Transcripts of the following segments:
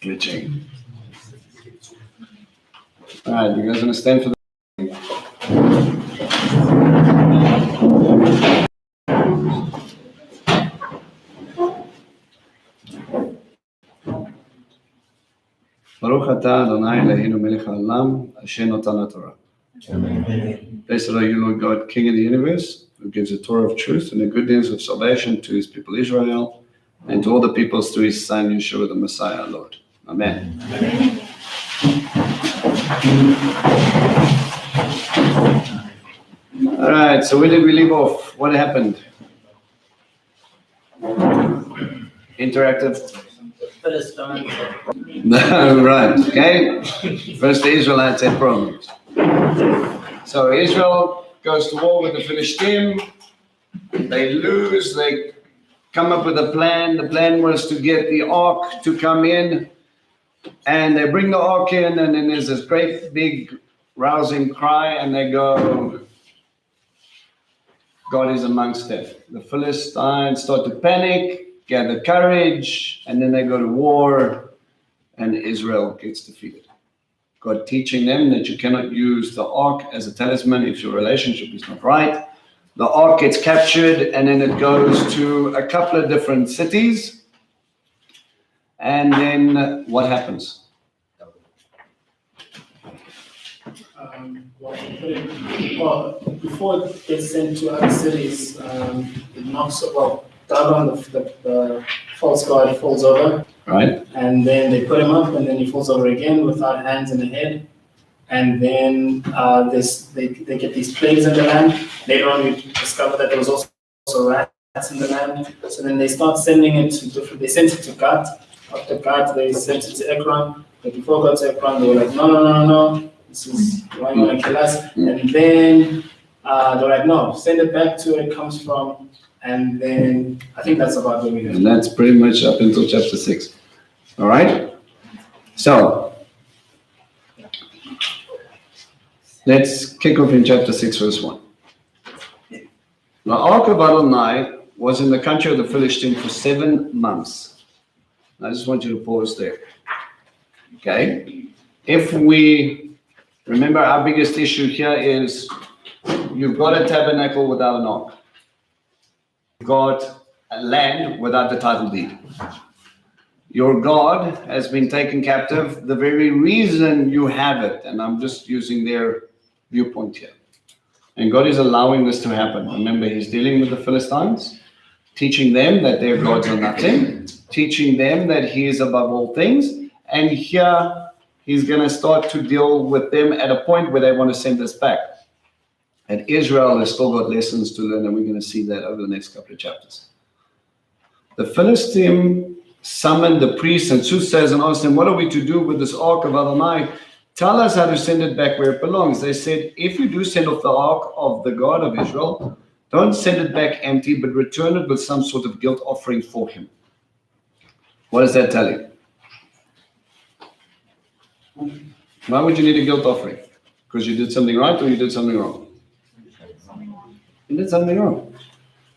Glitching. All right, you guys want to stand for the... Baruch atah Adonai Eloheinu melech haolam, asher natan haTorah. Blessed are you, Lord God, King of the universe, who gives the Torah of truth and the good news of salvation to his people Israel, and to all the peoples through his Son, Yeshua the Messiah, our Lord. Amen. Amen. All right, so where did we leave off? What happened? Interactive? No, right, okay. First the Israelites had problems. So Israel goes to war with the Philistines. They lose, they come up with a plan. The plan was to get the ark to come in, and they bring the ark in, and then there's this great big rousing cry, and they go, God is amongst them. The Philistines start to panic, gather courage, and then they go to war, and Israel gets defeated. God teaching them that you cannot use the ark as a talisman if your relationship is not right. The ark gets captured, and then it goes to a couple of different cities. And then what happens? Well, before it gets sent to other cities, it knocks Dagon, the false god, falls over. Right. And then they put him up, and then he falls over again without hands and a head. And then they get these plagues in the land. Later on, we discover that there was also rats in the land. So then they start sending it to different. They sent it to Gat. After Gat, they sent it to Ekron. But before got to Ekron, they were like, no. This is why you want to kill us. And then they're like, no, send it back to where it comes from. And then I think that's about where we go. And that's pretty much up until chapter 6. All right? So, let's kick off in chapter 6, verse 1. The ark of Adonai was in the country of the Philistines for 7 months. I just want you to pause there. Okay? If we remember, our biggest issue here is you've got a tabernacle without an ark. You've got a land without the title deed. Your God has been taken captive. The very reason you have it, and I'm just using their viewpoint here. And God is allowing this to happen. Remember, he's dealing with the Philistines, teaching them that their gods are nothing, teaching them that he is above all things. And here, he's going to start to deal with them at a point where they want to send us back. And Israel has still got lessons to learn, and we're going to see that over the next couple of chapters. The Philistine summoned the priests and soothsayers and asked them, what are we to do with this ark of Adonai? Tell us how to send it back where it belongs. They said, if you do send off the ark of the God of Israel, don't send it back empty, but return it with some sort of guilt offering for him. What does that tell you? Why would you need a guilt offering? Because you did something right or you did something wrong? You did something wrong.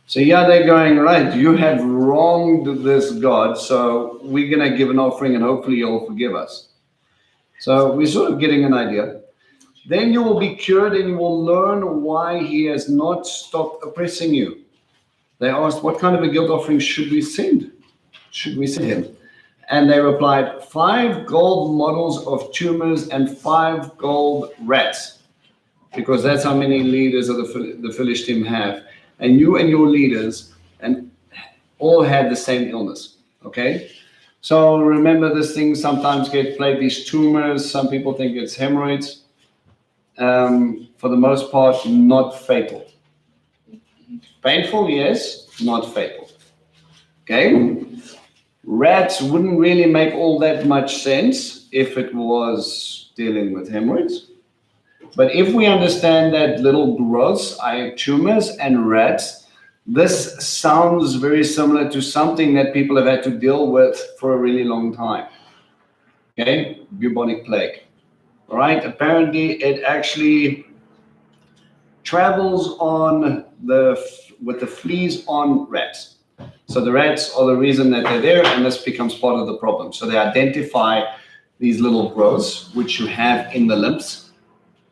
So yeah, they're going, right, you have wronged this God, so we're going to give an offering and hopefully he'll forgive us. So we're sort of getting an idea. Then you will be cured and you will learn why he has not stopped oppressing you. They asked, what kind of a guilt offering should we send? Should we send him? And they replied, 5 gold models of tumors and 5 gold rats. Because that's how many leaders of the Philistine have. And you and your leaders and all had the same illness. Okay? So remember, this thing sometimes get plagued, these tumors. Some people think it's hemorrhoids. For the most part, not fatal. Painful, yes, not fatal. Okay? Rats wouldn't really make all that much sense if it was dealing with hemorrhoids. But if we understand that little growths are tumors and rats, this sounds very similar to something that people have had to deal with for a really long time. Okay, Bubonic Plague. All right, apparently it actually travels on with the fleas on rats. So the rats are the reason that they're there, and this becomes part of the problem. So they identify these little growths which you have in the lymphs,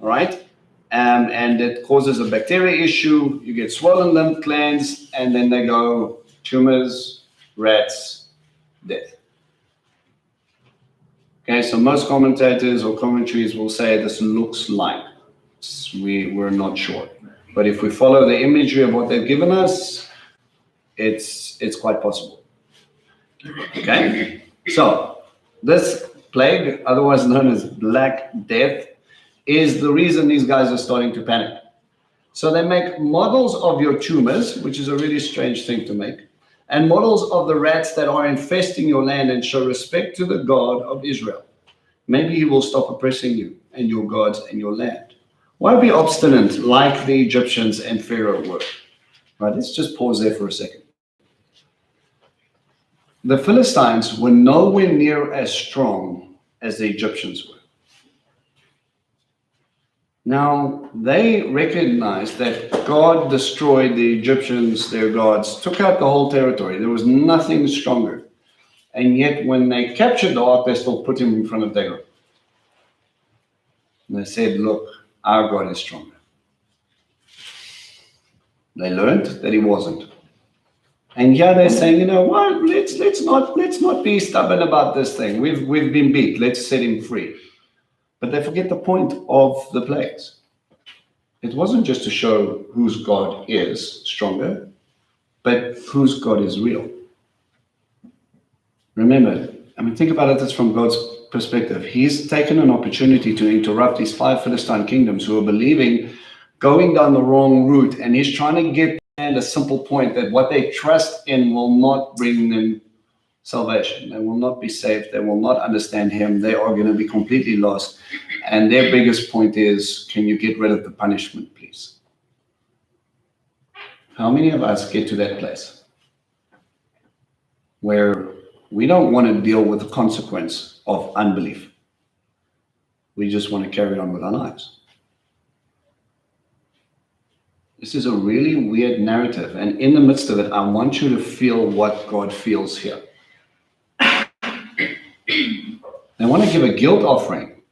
all right? And it causes a bacteria issue. You get swollen lymph glands, and then they go tumors, rats, death. Okay, so most commentators or commentaries will say this looks like. We're not sure. But if we follow the imagery of what they've given us, it's quite possible. Okay, so this plague, otherwise known as Black Death, is the reason these guys are starting to panic. So they make models of your tumors, which is a really strange thing to make, and models of the rats that are infesting your land, and show respect to the God of Israel. Maybe he will stop oppressing you and your gods and your land. Why be obstinate like the Egyptians and Pharaoh were? Right, let's just pause there for a second. The Philistines were nowhere near as strong as the Egyptians were. Now, they recognized that God destroyed the Egyptians, their gods, took out the whole territory. There was nothing stronger. And yet, when they captured the ark, they still put him in front of Dagon. And they said, look, our God is stronger. They learned that he wasn't. And here they're saying, you know what, let's not be stubborn about this thing. We've been beat. Let's set him free. But they forget the point of the plagues. It wasn't just to show whose God is stronger, but whose God is real. Remember, think about it from God's perspective. He's taken an opportunity to interrupt these 5 Philistine kingdoms who are believing, going down the wrong route, and he's trying to get a simple point that what they trust in will not bring them salvation. They will not be saved. They will not understand him. They are going to be completely lost. And their biggest point is, can you get rid of the punishment, please? How many of us get to that place where we don't want to deal with the consequence of unbelief? We just want to carry on with our lives. This is a really weird narrative. And in the midst of it, I want you to feel what God feels here. They want to give a guilt offering,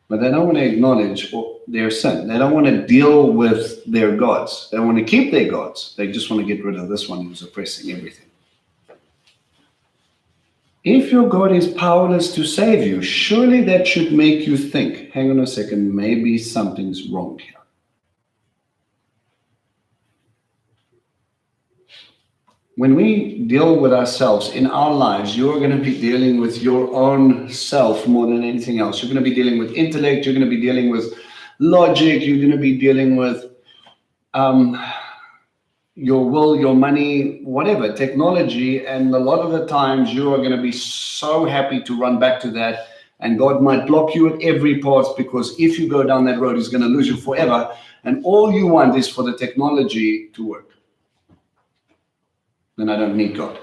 but they don't want to acknowledge their sin. They don't want to deal with their gods. They want to keep their gods. They just want to get rid of this one who's oppressing everything. If your God is powerless to save you, surely that should make you think, hang on a second, maybe something's wrong here. When we deal with ourselves in our lives, you're going to be dealing with your own self more than anything else. You're going to be dealing with intellect. You're going to be dealing with logic. You're going to be dealing with your will, your money, whatever, technology. And a lot of the times you are going to be so happy to run back to that. And God might block you at every part, because if you go down that road, he's going to lose you forever. And all you want is for the technology to work. Then I don't need God.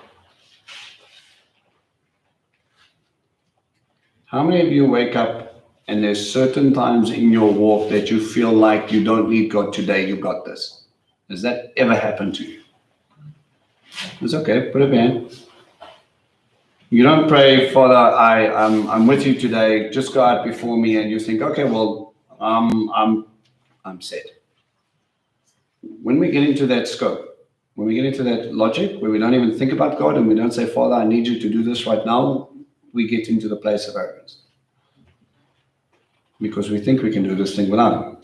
How many of you wake up and there's certain times in your walk that you feel like you don't need God today, you got this? Has that ever happened to you? It's okay, put it in. You don't pray, Father, I'm with you today, just go out before me, and you think, okay, well, I'm set. When we get into that scope, when we get into that logic where we don't even think about God and we don't say, Father, I need you to do this right now, we get into the place of arrogance. Because we think we can do this thing without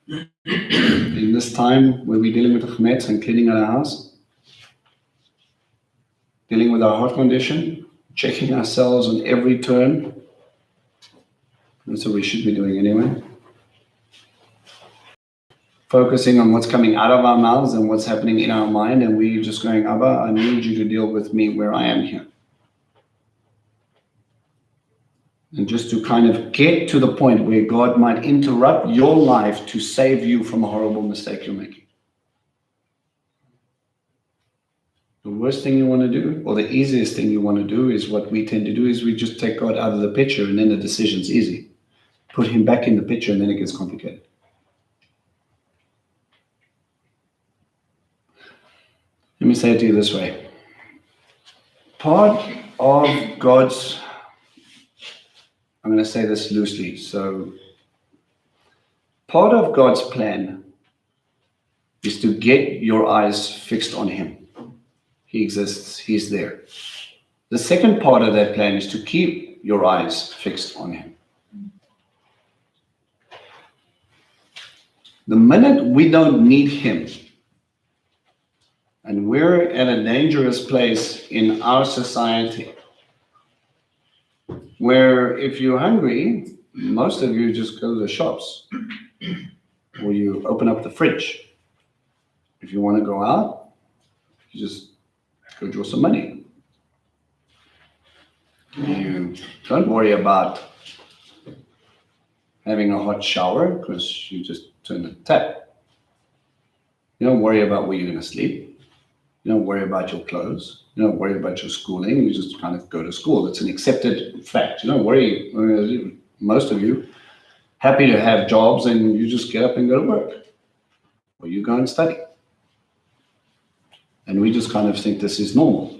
him. In this time where we're dealing with the chmetz and cleaning out our house, dealing with our heart condition, checking ourselves on every turn, that's what we should be doing anyway. Focusing on what's coming out of our mouths and what's happening in our mind, and we're just going, Abba, I need you to deal with me where I am here. And just to kind of get to the point where God might interrupt your life to save you from a horrible mistake you're making. The worst thing you want to do, or the easiest thing you want to do, is what we tend to do, is we just take God out of the picture, and then the decision's easy. Put him back in the picture, and then it gets complicated. Let me say it to you this way. Part of God's, I'm going to say this loosely, so part of God's plan is to get your eyes fixed on Him. He exists, He's there. The second part of that plan is to keep your eyes fixed on Him. The minute we don't need Him, and we're at a dangerous place in our society, where if you're hungry, most of you just go to the shops, or you open up the fridge. If you want to go out, you just go draw some money. You don't worry about having a hot shower because you just turn the tap. You don't worry about where you're going to sleep. You don't worry about your clothes. You don't worry about your schooling. You just kind of go to school. It's an accepted fact. You don't worry. Most of you happy to have jobs and you just get up and go to work. Or you go and study. And we just kind of think this is normal.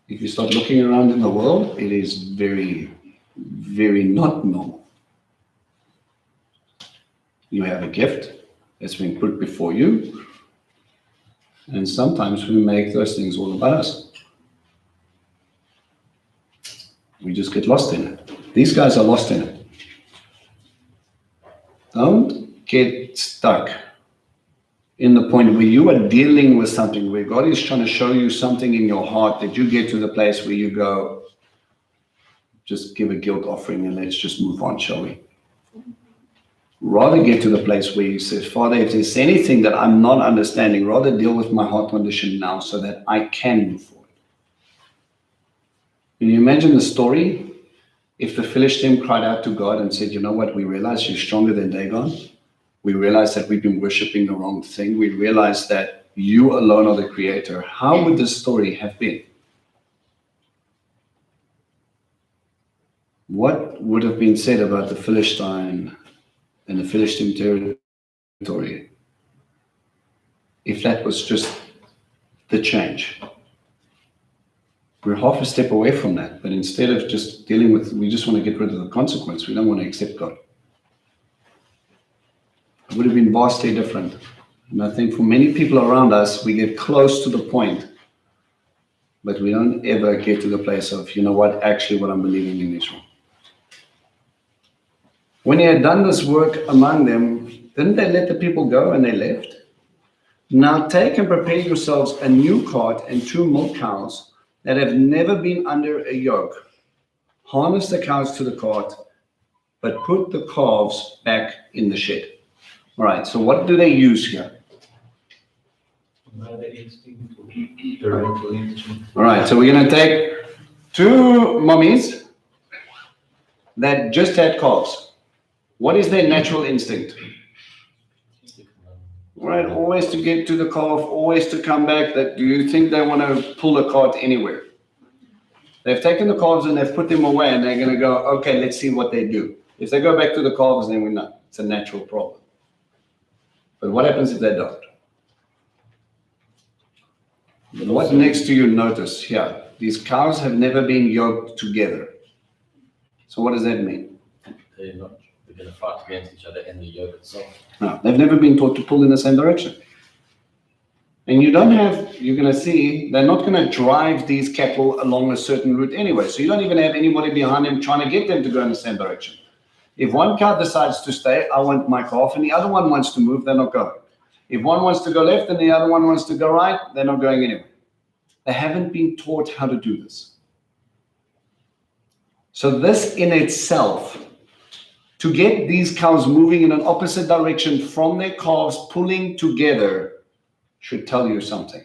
If you start looking around in the world, it is very, very not normal. You have a gift that's been put before you, and sometimes we make those things all about us. We just get lost in it. These guys are lost in it. Don't get stuck in the point where you are dealing with something, where God is trying to show you something in your heart, that you get to the place where you go, just give a guilt offering and let's just move on, shall we? Rather get to the place where you say, Father, if there's anything that I'm not understanding, rather deal with my heart condition now so that I can move forward. Can you imagine the story? If the Philistine cried out to God and said, you know what, we realize you're stronger than Dagon. We realize that we've been worshiping the wrong thing. We realize that you alone are the creator. How would this story have been? What would have been said about the Philistine and the Philistine territory if that was just the change? We're half a step away from that, but instead of just dealing with, we just want to get rid of the consequence. We don't want to accept God. It would have been vastly different. And I think for many people around us, we get close to the point, but we don't ever get to the place of, you know what, actually what I'm believing in is wrong. When he had done this work among them, didn't they let the people go and they left? Now take and prepare yourselves a new cart and 2 milk cows that have never been under a yoke. Harness the cows to the cart, but put the calves back in the shed. All right, so what do they use here? All right, so we're going to take 2 mummies that just had calves. What is their natural instinct? All right, always to get to the calf, always to come back. That, do you think they want to pull a cart anywhere? They've taken the calves and they've put them away and they're going to go, okay, let's see what they do. If they go back to the calves, then we know it's a natural problem. But what happens if they don't? What next do you notice here? These cows have never been yoked together. So what does that mean? They're going to fight against each other in the yoke itself. No, they've never been taught to pull in the same direction. And you don't have, you're going to see, they're not going to drive these cattle along a certain route anyway. So you don't even have anybody behind them trying to get them to go in the same direction. If one cow decides to stay, I want my calf, and the other one wants to move, they're not going. If one wants to go left and the other one wants to go right, they're not going anywhere. They haven't been taught how to do this. So this in itself, to get these cows moving in an opposite direction from their calves pulling together, should tell you something.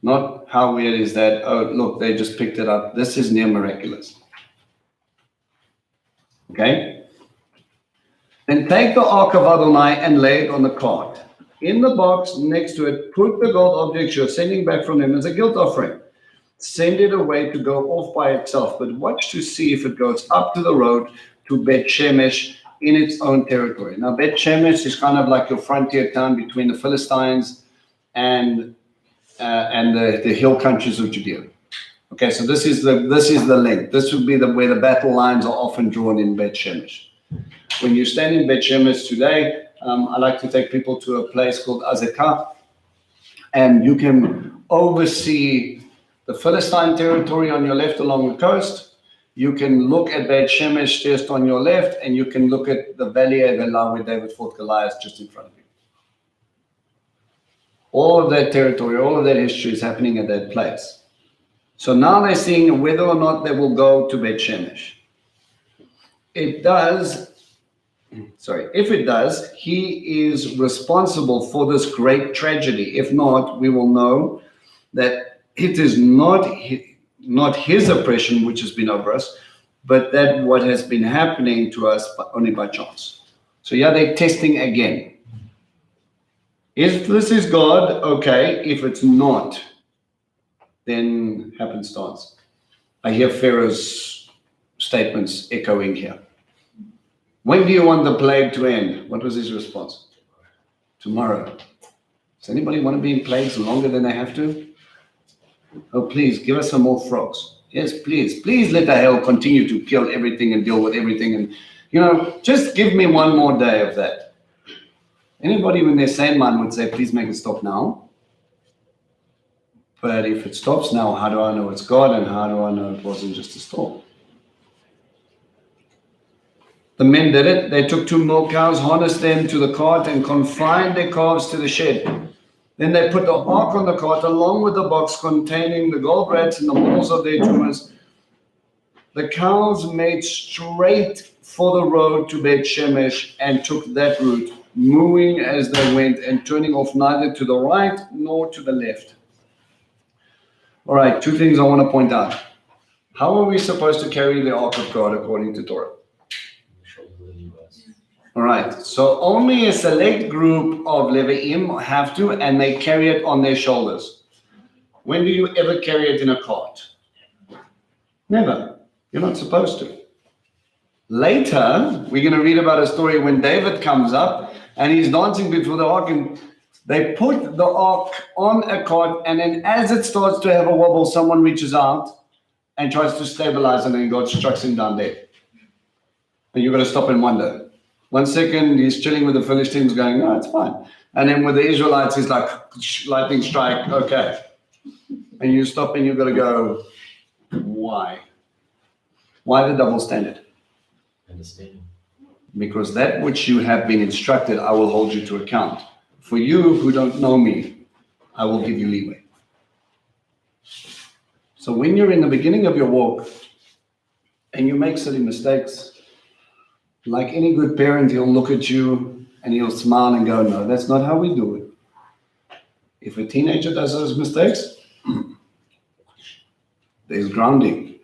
Not how weird is that, oh, look, they just picked it up. This is near miraculous. Okay? Then take the ark of Adonai and lay it on the cart. In the box next to it, put the gold objects you're sending back from them as a guilt offering. Send it away to go off by itself, but watch to see if it goes up to the road to Bet Shemesh in its own territory. Now, Bet Shemesh is kind of like your frontier town between the Philistines and the hill countries of Judea. Okay, so this is the link. This would be where the battle lines are often drawn in Bet Shemesh. When you stand in Bet Shemesh today, I like to take people to a place called Azekah, and you can oversee the Philistine territory on your left along the coast. You can look at Bet Shemesh just on your left, and you can look at the Valley of Elah where David fought Goliath just in front of you. All of that territory, all of that history is happening at that place. So now they're seeing whether or not they will go to Bet Shemesh. If it does, he is responsible for this great tragedy. If not, we will know that it is not his oppression which has been over us, but that what has been happening to us only by chance. So yeah, they're testing again. If this is God, okay. If it's not, then happenstance. I hear Pharaoh's statements echoing here. When do you want the plague to end? What was his response? Tomorrow. Does anybody want to be in plagues longer than they have to? Oh, please, give us some more frogs. Yes, please. Please let the hell continue to kill everything and deal with everything. And, just give me one more day of that. Anybody with their sane mind would say, please make it stop now. But if it stops now, how do I know it's God? And how do I know it wasn't just a storm? The men did it. They took 2 milk cows, harnessed them to the cart, and confined their calves to the shed. Then they put the ark on the cart along with the box containing the gold rats and the balls of their tumors. The cows made straight for the road to Bet Shemesh and took that route, mooing as they went and turning off neither to the right nor to the left. All right, 2 things I want to point out. How are we supposed to carry the ark of God according to Torah? All right, so only a select group of Levi'im have to, and they carry it on their shoulders. When do you ever carry it in a cart? Never. You're not supposed to. Later, we're going to read about a story when David comes up and he's dancing before the ark, and they put the ark on a cart, and then as it starts to have a wobble, someone reaches out and tries to stabilize, and then God strikes him down there. And you've got to stop and wonder. 1 second, he's chilling with the Philistines going, no, it's fine. And then with the Israelites, he's like, lightning strike, okay. And you stop and you've got to go, why? Why the double standard? Understanding. Because that which you have been instructed, I will hold you to account. For you who don't know me, I will give you leeway. So when you're in the beginning of your walk and you make silly mistakes, like any good parent, he'll look at you and he'll smile and go, no, that's not how we do it. If a teenager does those mistakes, there's grounding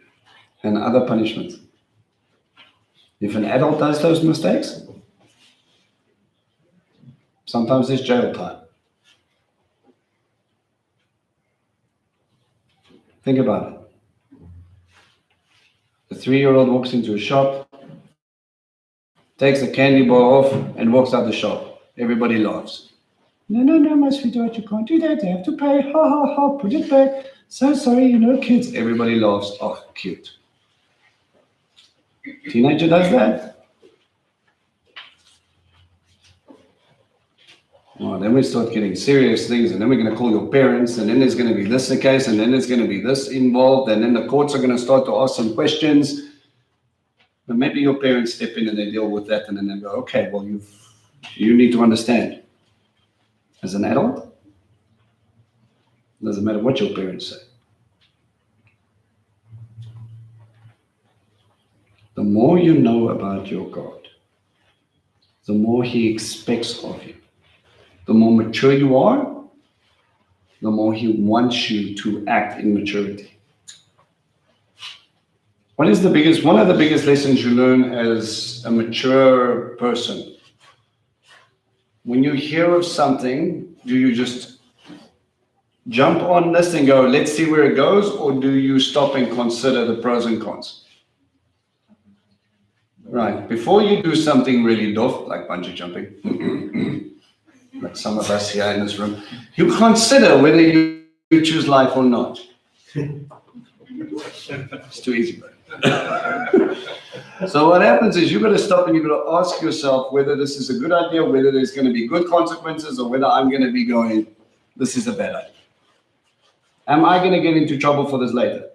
and other punishments. If an adult does those mistakes, sometimes there's jail time. Think about it. The 3-year-old walks into a shop, takes a candy bar off, and walks out the shop. Everybody laughs. No, my sweetheart, you can't do that. You have to pay. Ha, ha, ha, put it back. So sorry, kids. Everybody laughs. Oh, cute. Teenager does that. Well, then we start getting serious things, and then we're going to call your parents, and then there's going to be this case, and then there's going to be this involved, and then the courts are going to start to ask some questions. But maybe your parents step in and they deal with that, and then they go, okay, well, you need to understand. As an adult, it doesn't matter what your parents say. The more you know about your God, the more He expects of you. The more mature you are, the more He wants you to act in maturity. One of the biggest lessons you learn as a mature person? When you hear of something, do you just jump on this and go, let's see where it goes, or do you stop and consider the pros and cons? Right. Before you do something really dope, like bungee jumping, like some of us here in this room, you consider whether you choose life or not. It's too easy, bro. So what happens is you've got to stop and you've got to ask yourself whether this is a good idea, whether there's going to be good consequences, or whether I'm going to be going, this is a bad idea. Am I going to get into trouble for this later?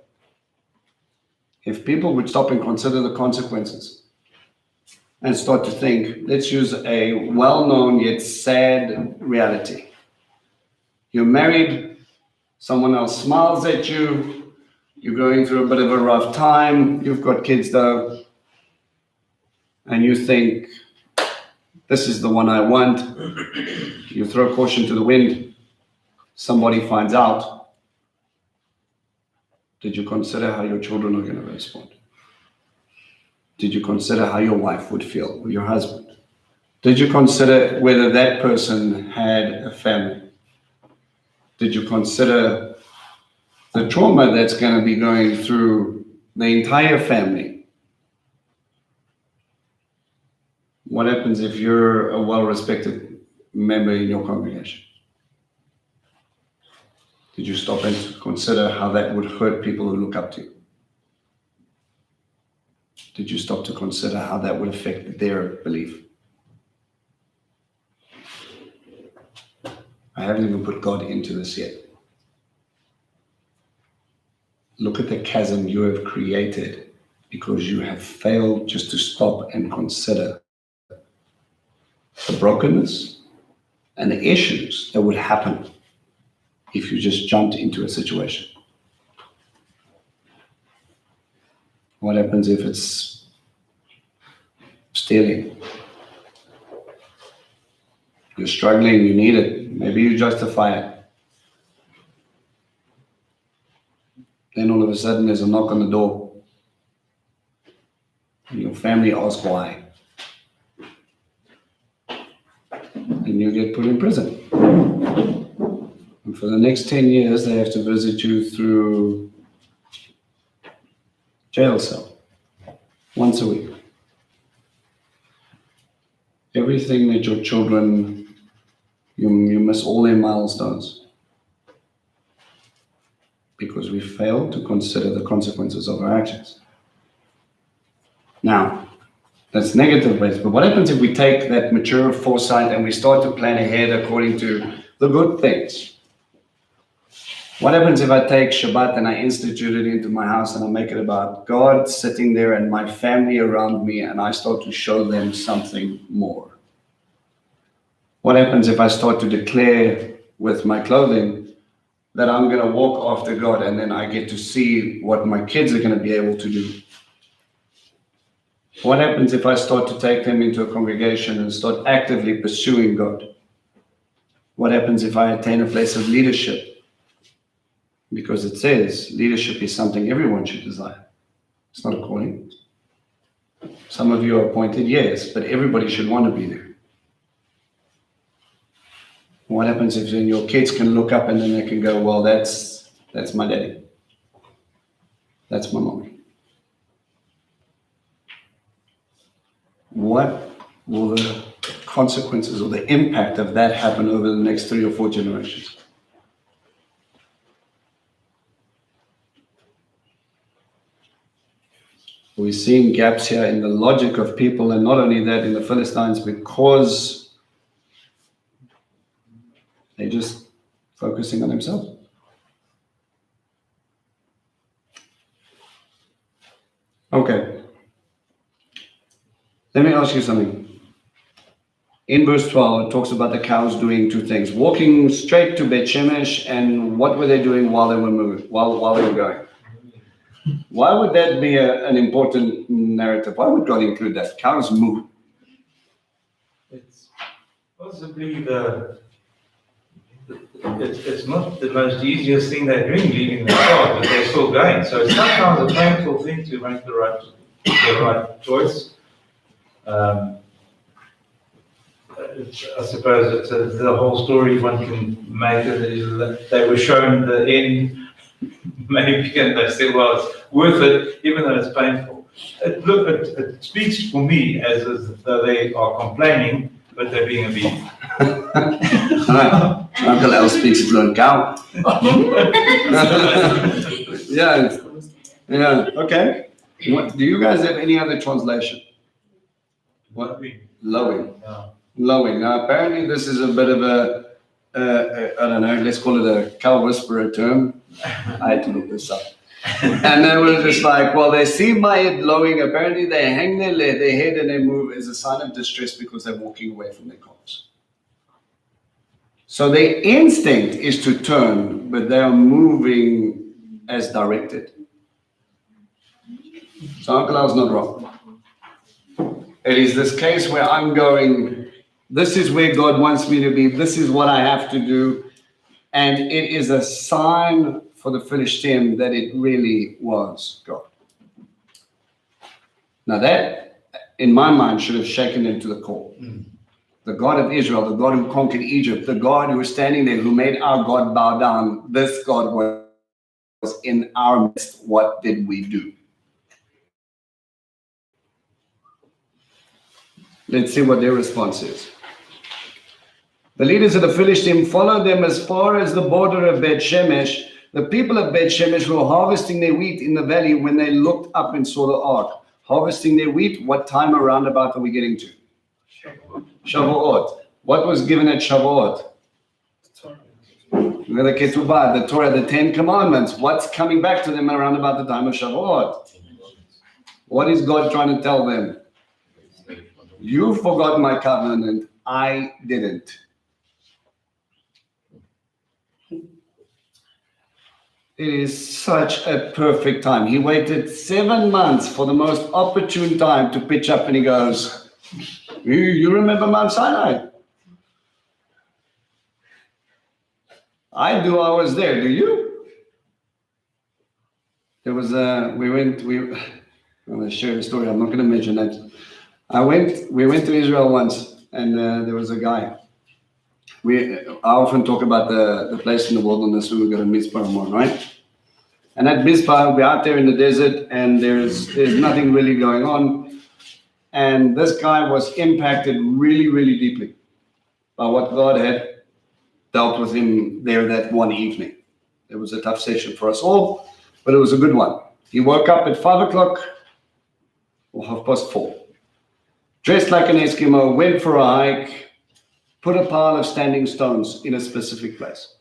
If people would stop and consider the consequences and start to think, let's use a well-known yet sad reality. You're married, someone else smiles at you, you're going through a bit of a rough time, you've got kids though, and you think, this is the one I want. You throw caution to the wind, somebody finds out. Did you consider how your children are going to respond? Did you consider how your wife would feel, or your husband? Did you consider whether that person had a family? Did you consider the trauma that's going to be going through the entire family? What happens if you're a well-respected member in your congregation? Did you stop and consider how that would hurt people who look up to you? Did you stop to consider how that would affect their belief? I haven't even put God into this yet. Look at the chasm you have created because you have failed just to stop and consider the brokenness and the issues that would happen if you just jumped into a situation. What happens if it's stealing? You're struggling, you need it. Maybe you justify it. Then all of a sudden there's a knock on the door. And your family asks why. And you get put in prison. And for the next 10 years, they have to visit you through jail cell once a week. Everything that your children, you miss all their milestones because we fail to consider the consequences of our actions. Now, that's negative ways, but what happens if we take that mature foresight and we start to plan ahead according to the good things? What happens if I take Shabbat and I institute it into my house and I make it about God sitting there and my family around me and I start to show them something more? What happens if I start to declare with my clothing that I'm going to walk after God and then I get to see what my kids are going to be able to do? What happens if I start to take them into a congregation and start actively pursuing God? What happens if I attain a place of leadership? Because it says leadership is something everyone should desire. It's not a calling. Some of you are appointed, yes, but everybody should want to be there. What happens if then your kids can look up and then they can go, well, that's my daddy. That's my mommy. What will the consequences or the impact of that happen over the next 3 or 4 generations? We're seeing gaps here in the logic of people, and not only that in the Philistines, because they're just focusing on themselves. Okay. Let me ask you something. In verse 12, it talks about the cows doing 2 things: walking straight to Bet Shemesh, and what were they doing while they were moving, while they were going? Why would that be an important narrative? Why would God include that? Cows move. It's possibly it's not the most easiest thing they're doing, leaving the car, but they're still going. So it's sometimes a painful thing to make the right choice. I suppose it's the whole story one can make it is that they were shown the end, maybe, and they said, well, it's worth it, even though it's painful. It speaks for me as though they are complaining, but they're being obedient. Right. Uncle Al speaks fluent cow. Yeah, yeah, okay. What, do you guys have any other translation? What? Lowing. No. Lowing. Now, apparently this is a bit of I don't know, let's call it a cow whisperer term. I had to look this up. And they were just like, well, they see my head lowing. Apparently they hang their head and they move as a sign of distress because they're walking away from their calves. So their instinct is to turn, but they are moving as directed. So Uncle Al's not wrong. It is this case where I'm going, this is where God wants me to be, this is what I have to do. And it is a sign for the Philistine that it really was God. Now that, in my mind, should have shaken them to the core. The God of Israel, the God who conquered Egypt, the God who was standing there, who made our God bow down, this God was in our midst. What did we do? Let's see what their response is. The leaders of the Philistine followed them as far as the border of Bet Shemesh. The people of Bet Shemesh were harvesting their wheat in the valley when they looked up and saw the ark. Harvesting their wheat, what time around about are we getting to? Shavuot. What was given at Shavuot? The Ketubah, the Torah, the 10 Commandments. What's coming back to them around about the time of Shavuot? What is God trying to tell them? You forgot my covenant. I didn't. It is such a perfect time. He waited 7 months for the most opportune time to pitch up, and he goes, you remember Mount Sinai? I do, I was there. Do you? There was I'm going to share a story. I'm not going to mention that. We went to Israel once, and there was a guy. I often talk about the place in the wilderness where we go to Mizpah, right? And at Mizpah, we're out there in the desert, and there's nothing really going on. And this guy was impacted really, really deeply by what God had dealt with him there that one evening. It was a tough session for us all, but it was a good one. He woke up at 5 o'clock or 4:30, dressed like an Eskimo, went for a hike, put a pile of standing stones in a specific place.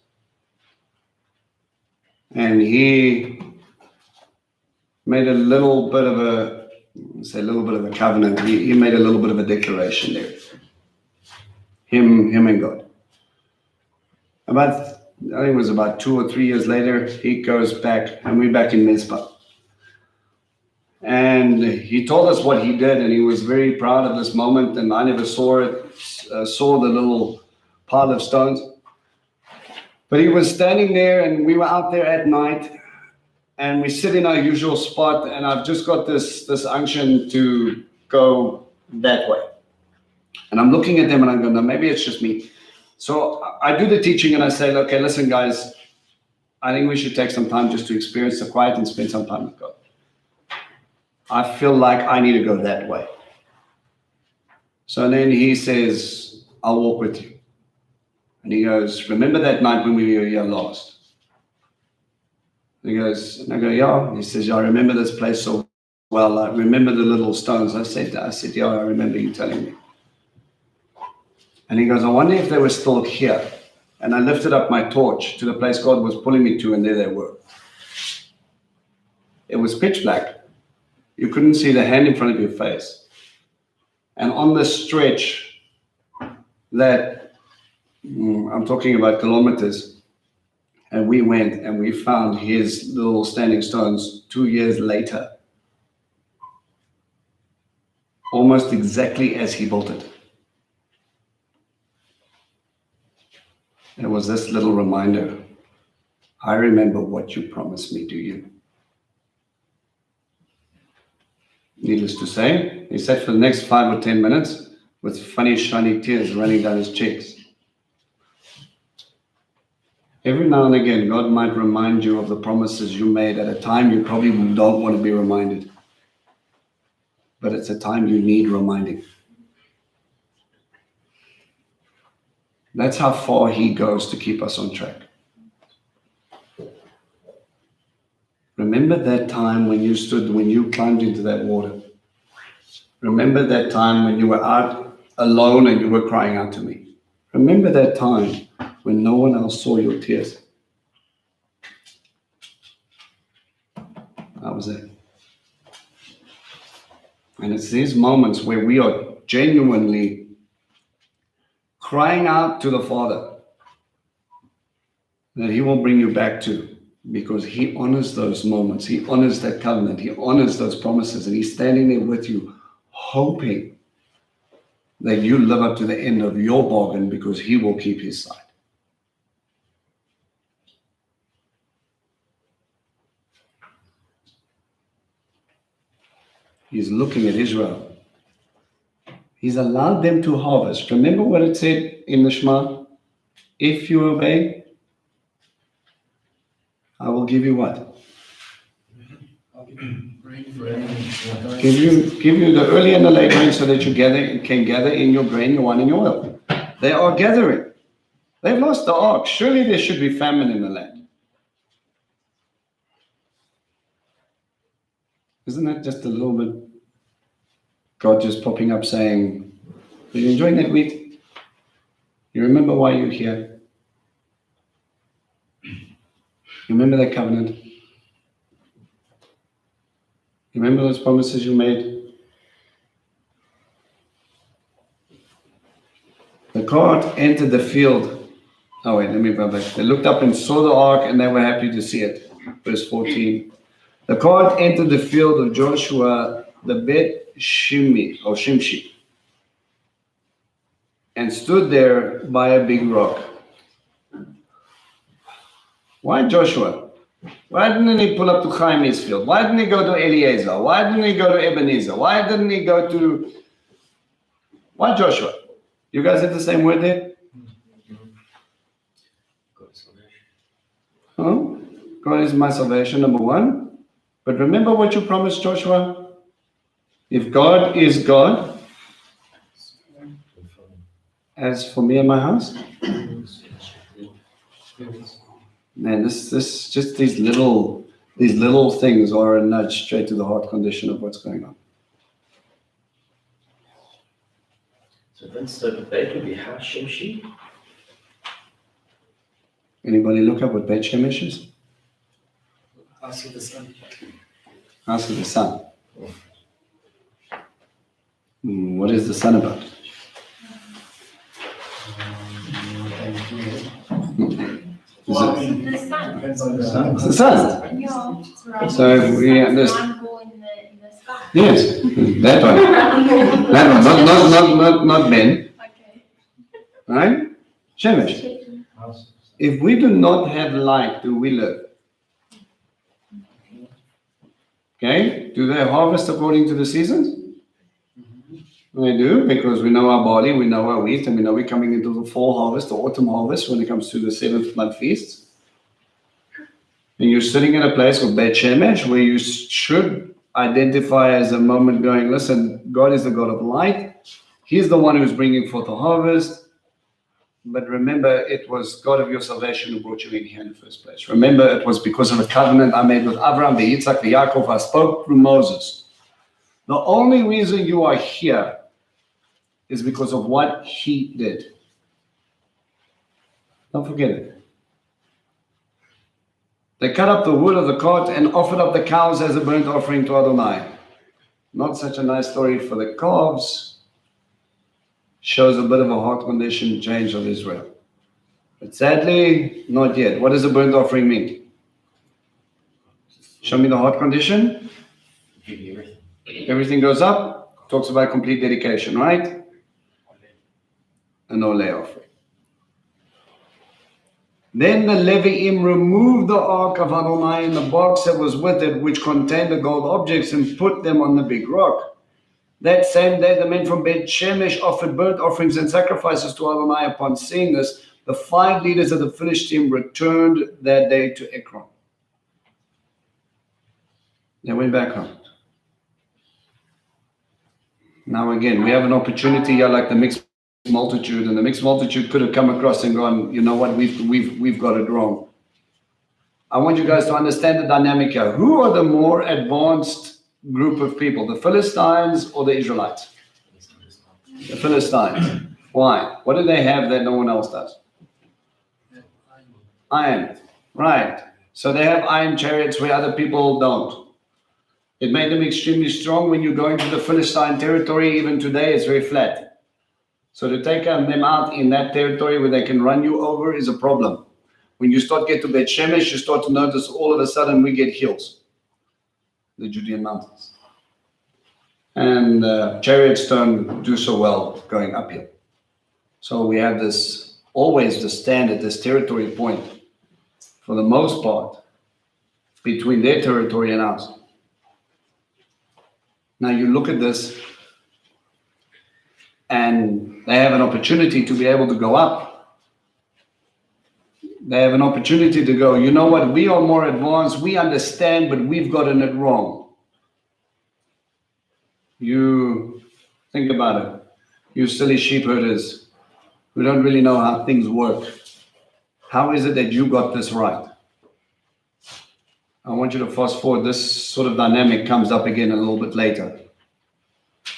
And he made a little bit of a covenant. He made a little bit of a declaration there. Him and God. I think it was about 2 or 3 years later, he goes back, and we're back in Mizpah. And he told us what he did, and he was very proud of this moment, and I never saw the little pile of stones. But he was standing there, and we were out there at night, and we sit in our usual spot, and I've just got this unction to go that way. And I'm looking at them, and I'm going, no, maybe it's just me. So I do the teaching, and I say, okay, listen, guys, I think we should take some time just to experience the quiet and spend some time with God. I feel like I need to go that way. So then he says, I'll walk with you. And he goes, remember that night when we were here last? And he goes, and I go, yeah. He says, yeah, I remember this place so well. I remember the little stones. I said, yeah, I remember you telling me. And he goes, I wonder if they were still here. And I lifted up my torch to the place God was pulling me to, and there they were. It was pitch black. You couldn't see the hand in front of your face. And on the stretch that, I'm talking about kilometers, and we went and we found his little standing stones 2 years later, almost exactly as he built it. It was this little reminder. I remember what you promised me, do you? Needless to say, he sat for the next 5 or 10 minutes with funny, shiny tears running down his cheeks. Every now and again, God might remind you of the promises you made at a time you probably don't want to be reminded. but it's a time you need reminding. That's how far he goes to keep us on track. Remember that time when you climbed into that water. Remember that time when you were out alone and you were crying out to me. Remember that time when no one else saw your tears. I was there. And it's these moments where we are genuinely crying out to the Father that he will bring you back to, because he honors those moments. He honors that covenant. He honors those promises. And he's standing there with you, hoping that you live up to the end of your bargain, because he will keep his side. He's looking at Israel. He's allowed them to harvest. Remember what it said in the Shema? If you obey, I will give you what? Give you the early and the late rain, so that you can gather in your grain, your wine, and your oil. They are gathering. They've lost the ark. Surely there should be famine in the land. Isn't that just a little bit God just popping up saying, are you enjoying that wheat? You remember why you're here? You remember that covenant? You remember those promises you made? The cart entered the field. Oh wait, let me go back. They looked up and saw the ark, and they were happy to see it. Verse 14. The cart entered the field of Joshua the Bet Shimshi, and stood there by a big rock. Why Joshua? Why didn't he pull up to Chaime's field? Why didn't he go to Eliezer? Why didn't he go to Ebenezer? Why didn't he go to... Why Joshua? You guys had the same word there? Oh, God is my salvation, number one. But remember what you promised Joshua? If God is God, as for me and my house, man, this just these little things are a nudge straight to the heart condition of what's going on. So then, so the bed would be Hashemshi. Anybody look up what Beit Shemesh is? House of the sun. House of the sun. What is the sun about? Well, The sun. depends on the It's the sun. Yeah, it's right. So if we understand. Triangle in the sky. Yes, that one. That one. Not Ben, Okay. right? Shemesh. If we do not have light, do we live? Okay. Do they harvest according to the seasons? They do, because we know our body, we know our wheat, and we know we're coming into the fall harvest, the autumn harvest, when it comes to the 7th month feasts. And you're sitting in a place called Beit Shemesh, where you should identify as a moment going, listen, God is the God of light. He's the one who's bringing forth the harvest. But remember, it was God of your salvation who brought you in here in the first place. Remember, it was because of a covenant I made with Abraham, the Yitzhak, the Yaakov. I spoke through Moses. The only reason you are here is because of what he did. Don't forget it. They cut up the wood of the cart and offered up the cows as a burnt offering to Adonai. Not such a nice story for the calves. Shows a bit of a heart condition change of Israel. But sadly, not yet. What does a burnt offering mean? Show me the heart condition. Give you everything. Everything goes up. Talks about complete dedication, right? An ole offering. Then the Leviim removed the ark of Adonai and the box that was with it, which contained the gold objects, and put them on the big rock. That same day, the men from Beit Shemesh offered burnt offerings and sacrifices to Adonai. Upon seeing this, the 5 leaders of the Philistine returned that day to Ekron. They went back home. Now again, we have an opportunity here like the mixed multitude, and the mixed multitude could have come across and gone, you know what, we've got it wrong. I want you guys to understand the dynamic here. Who are the more advanced group of people, the Philistines or the Israelites? The Philistines. Why? What do they have that no one else does? Iron. Right. So they have iron chariots where other people don't. It made them extremely strong. When you go into the Philistine territory, even today, it's very flat. So to take them out in that territory where they can run you over is a problem. When you start get to Bet Shemesh, you start to notice all of a sudden we get hills, the Judean mountains. And chariots don't do so well going uphill. So we have this, always the standard, this territory point, for the most part, between their territory and ours. Now you look at this, and they have an opportunity to be able to go up. They have an opportunity to go, you know what, we are more advanced, we understand, but we've gotten it wrong. You think about it. You silly sheep herders who don't really know how things work. How is it that you got this right? I want you to fast forward. This sort of dynamic comes up again a little bit later.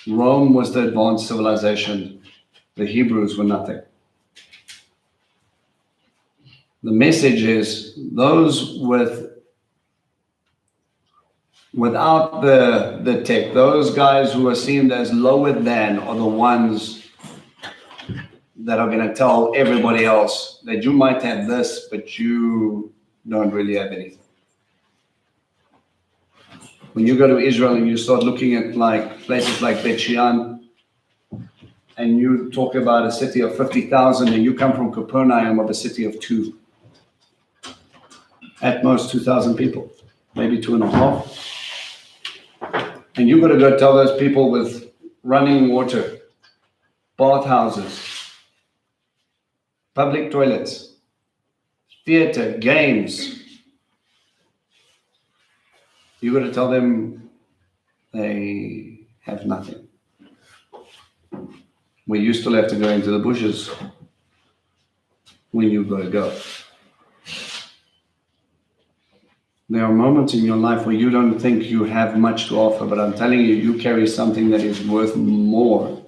Rome was the advanced civilization. The Hebrews were nothing. The message is those without the tech, those guys who are seen as lower than are the ones that are going to tell everybody else that you might have this, but you don't really have anything. When you go to Israel and you start looking at like places like Bet Shean, and you talk about a city of 50,000, and you come from Capernaum of a city of 2. At most 2,000 people, maybe 2.5. And you've got to go tell those people with running water, bathhouses, public toilets, theater, games. You've got to tell them they have nothing. Where you still have to go into the bushes when you've got to go. There are moments in your life where you don't think you have much to offer, but I'm telling you, you carry something that is worth more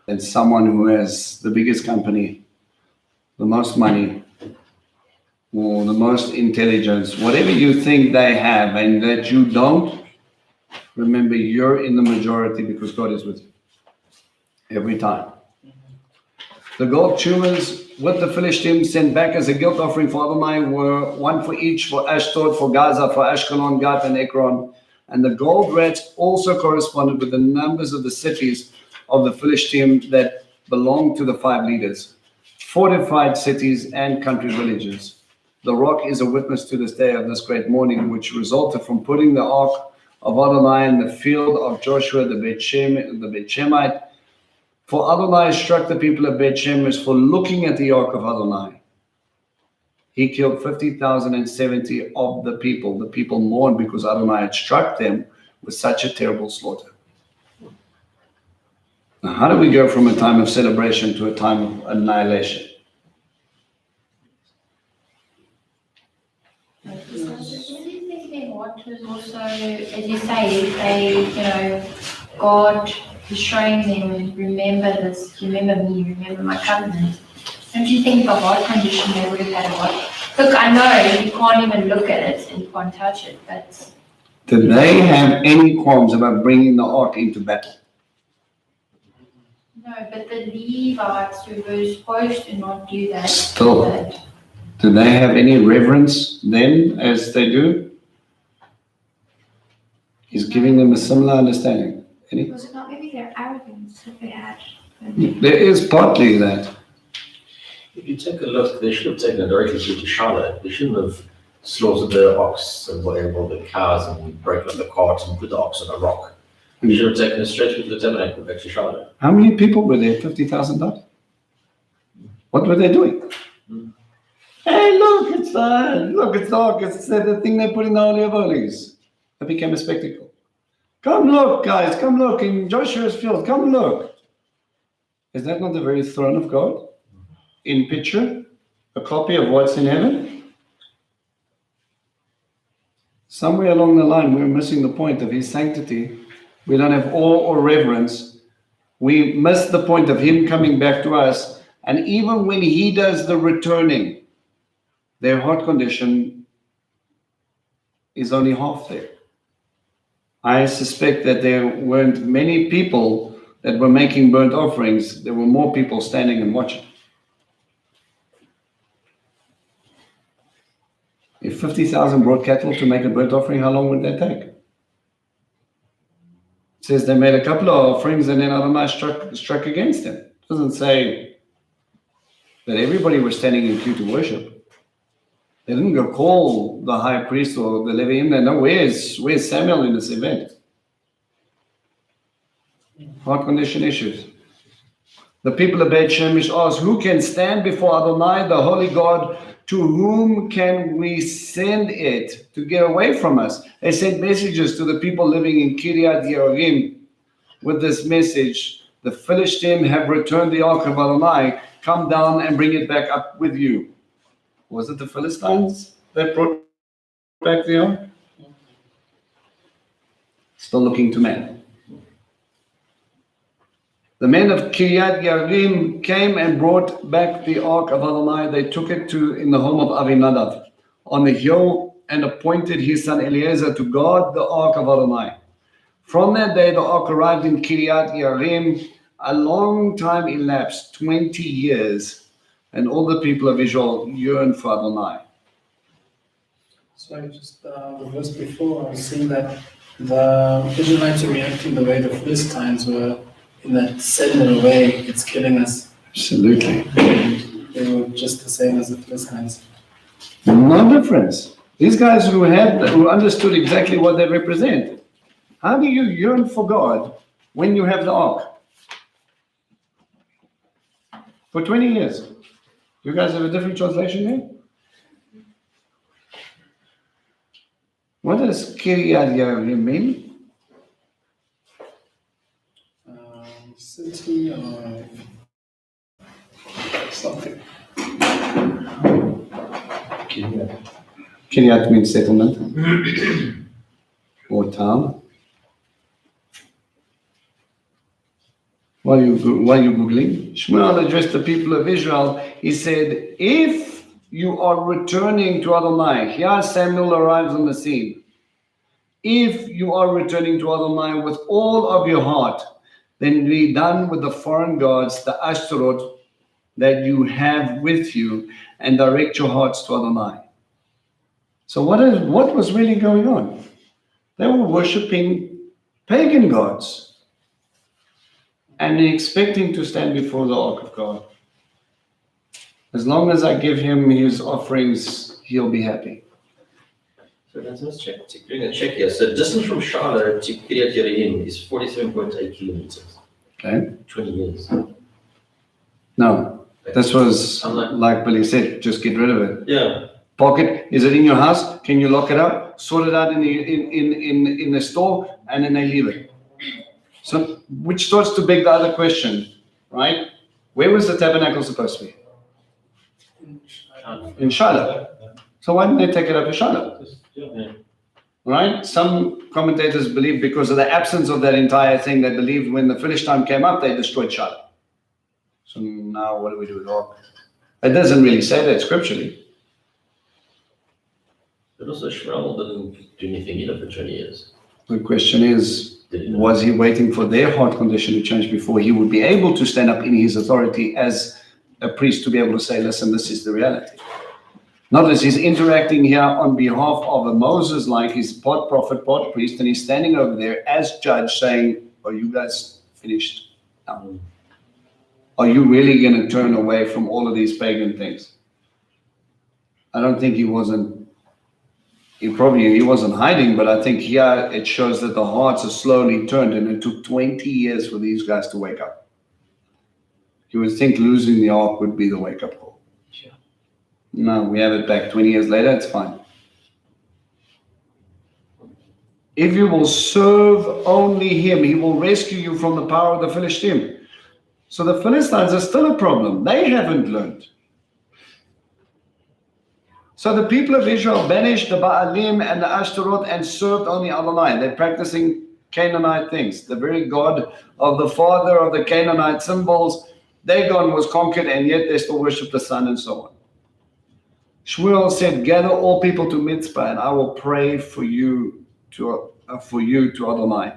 than someone who has the biggest company, the most money, or the most intelligence. Whatever you think they have and that you don't, remember you're in the majority because God is with you every time. The gold tumors with the Philistines sent back as a guilt offering for Adonai were one for each, for Ashdod, for Gaza, for Ashkelon, Gath, and Ekron. And the gold rats also corresponded with the numbers of the cities of the Philistines that belonged to the 5 leaders, fortified cities and country villages. The rock is a witness to this day of this great mourning, which resulted from putting the ark of Adonai in the field of Joshua the Bet Shemite. For Adonai struck the people of Bet Shemesh for looking at the ark of Adonai. He killed 50,070 of the people. The people mourned because Adonai had struck them with such a terrible slaughter. Now, how do we go from a time of celebration to a time of annihilation? What was also, as you say, God is showing them, remember this, remember me, remember my covenant. Don't you think the heart condition they would have had a lot? Look, I know you can't even look at it and you can't touch it, but... Did they have any qualms about bringing the ark into battle? No, but the Levites who were supposed to not do that. Still. Did they have any reverence then as they do? He's giving them a similar understanding. Any? Was it not maybe their arrogance that they had? There is partly that. If you take a look, they should have taken it directly through to Charlotte. They shouldn't have slaughtered the ox and whatever, or the cows, and break up the cart and put the ox on a rock. They should have taken it straight through to the tabernacle back to Charlotte. How many people were there? 50,000 died? What were they doing? Hey, look, it's dark. It's the thing they put in the Holy of Holies. It became a spectacle. Come look, guys, come look in Joshua's field, come look. Is that not the very throne of God? In picture, a copy of what's in heaven? Somewhere along the line, we're missing the point of his sanctity. We don't have awe or reverence. We miss the point of him coming back to us. And even when he does the returning, their heart condition is only half there. I suspect that there weren't many people that were making burnt offerings. There were more people standing and watching. If 50,000 brought cattle to make a burnt offering, how long would that take? It says they made a couple of offerings and then Adonai struck against them. It doesn't say that everybody was standing in queue to worship. They didn't go call the high priest or the Leviim. They know where's Samuel in this event. Heart condition issues. The people of Beit Shemesh asked, who can stand before Adonai, the holy God? To whom can we send it to get away from us? They sent messages to the people living in Kiryat Yearim with this message. The Philistines have returned the ark of Adonai. Come down and bring it back up with you. Was it the Philistines that brought back the ark? Still looking to man. The men of Kiryat Yearim came and brought back the ark of Adonai. They took it in the home of Avinadav on the hill and appointed his son Eliezer to guard the ark of Adonai. From that day, the ark arrived in Kiryat Yearim. A long time elapsed, 20 years, and all the people of Israel yearned for Adonai. Sorry, just the verse before, I was saying that the Israelites are reacting the way the Philistines were, in that similar way, it's killing us. Absolutely. They were just the same as the Philistines. No difference. These guys who understood exactly what they represent. How do you yearn for God when you have the ark? For 20 years. You guys have a different translation here? What does Kiryat Yearim mean? City or something. Kiryat means settlement or town. While you Googling, Shmuel addressed the people of Israel. He said, if you are returning to Adonai, here Samuel arrives on the scene. If you are returning to Adonai with all of your heart, then be done with the foreign gods, the Ashtaroth that you have with you, and direct your hearts to Adonai. So what was really going on? They were worshipping pagan gods and expecting to stand before the ark of God. As long as I give him his offerings, he'll be happy. So let's check. Doing a check here. So the distance from Charlotte to Kiryat Yearim is 47.8 kilometers. Okay? 20 years. No, this was like Billy said, just get rid of it. Yeah. Pocket. Is it in your house? Can you lock it up? Sort it out in the store, and then they leave it. So, which starts to beg the other question, right? Where was the tabernacle supposed to be? In Shiloh. So why didn't they take it up to Shiloh? Yeah. Right? Some commentators believe because of the absence of that entire thing, they believed when the Philistine came up, they destroyed Shiloh. So now what do we do with all? It doesn't really say that scripturally. But also Shmuel didn't do anything either for 20 years. The question is, was he waiting for their heart condition to change before he would be able to stand up in his authority as a priest to be able to say, listen, this is the reality. Notice he's interacting here on behalf of a Moses, like he's part prophet, part priest, and he's standing over there as judge saying, are you guys finished now? Are you really going to turn away from all of these pagan things? I don't think he wasn't hiding, but I think here it shows that the hearts are slowly turned, and it took 20 years for these guys to wake up. You would think losing the ark would be the wake-up call. Sure. No, we have it back 20 years later, it's fine. If you will serve only him, he will rescue you from the power of the Philistine. So the Philistines are still a problem. They haven't learned. So the people of Israel banished the Baalim and the Ashtaroth and served only Adonai. They're practicing Canaanite things. The very God of the father of the Canaanite symbols, Dagon was conquered, and yet they still worship the sun and so on. Shmuel said, "Gather all people to Mitzpah, and I will pray for you to Adonai."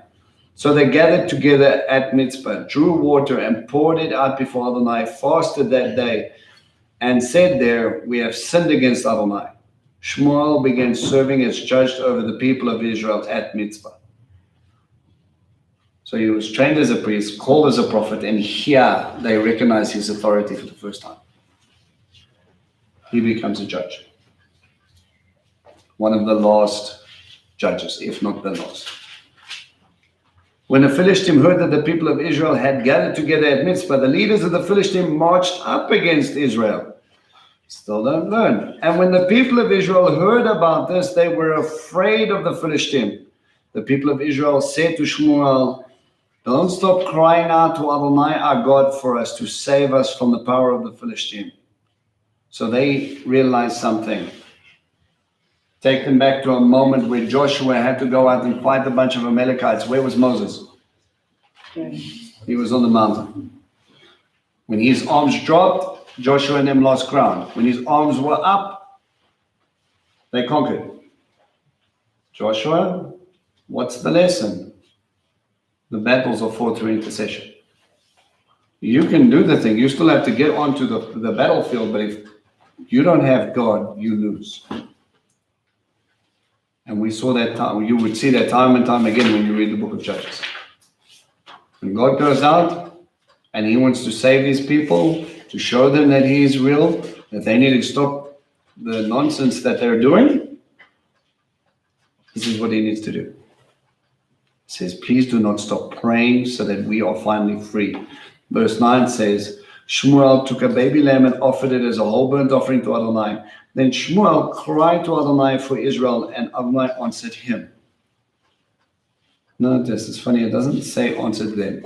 So they gathered together at Mitzpah, drew water, and poured it out before Adonai, fasted that day, and said there, "We have sinned against Adonai." Shmuel began serving as judge over the people of Israel at Mitzpah. So he was trained as a priest, called as a prophet, and here they recognize his authority for the first time. He becomes a judge. One of the last judges, if not the last. When the Philistine heard that the people of Israel had gathered together at Mitzpah, the leaders of the Philistine marched up against Israel. Still don't learn. And when the people of Israel heard about this, they were afraid of the Philistine. The people of Israel said to Shmuel, "Don't stop crying out to Adonai our God for us, to save us from the power of the Philistine." So they realized something. Take them back to a moment where Joshua had to go out and fight a bunch of Amalekites. Where was Moses? He was on the mountain. When his arms dropped, Joshua and them lost ground. When his arms were up, they conquered. Joshua, what's the lesson? The battles are fought through intercession. You can do the thing. You still have to get onto the battlefield, but if you don't have God, you lose. And we saw that time. You would see that time and time again when you read the book of Judges. When God goes out and he wants to save his people, to show them that he is real, that they need to stop the nonsense that they're doing, this is what he needs to do. He says, "Please do not stop praying so that we are finally free." Verse 9 says, Shmuel took a baby lamb and offered it as a whole burnt offering to Adonai. Then Shmuel cried to Adonai for Israel, and Adonai answered him. Notice, it's funny, it doesn't say answered them.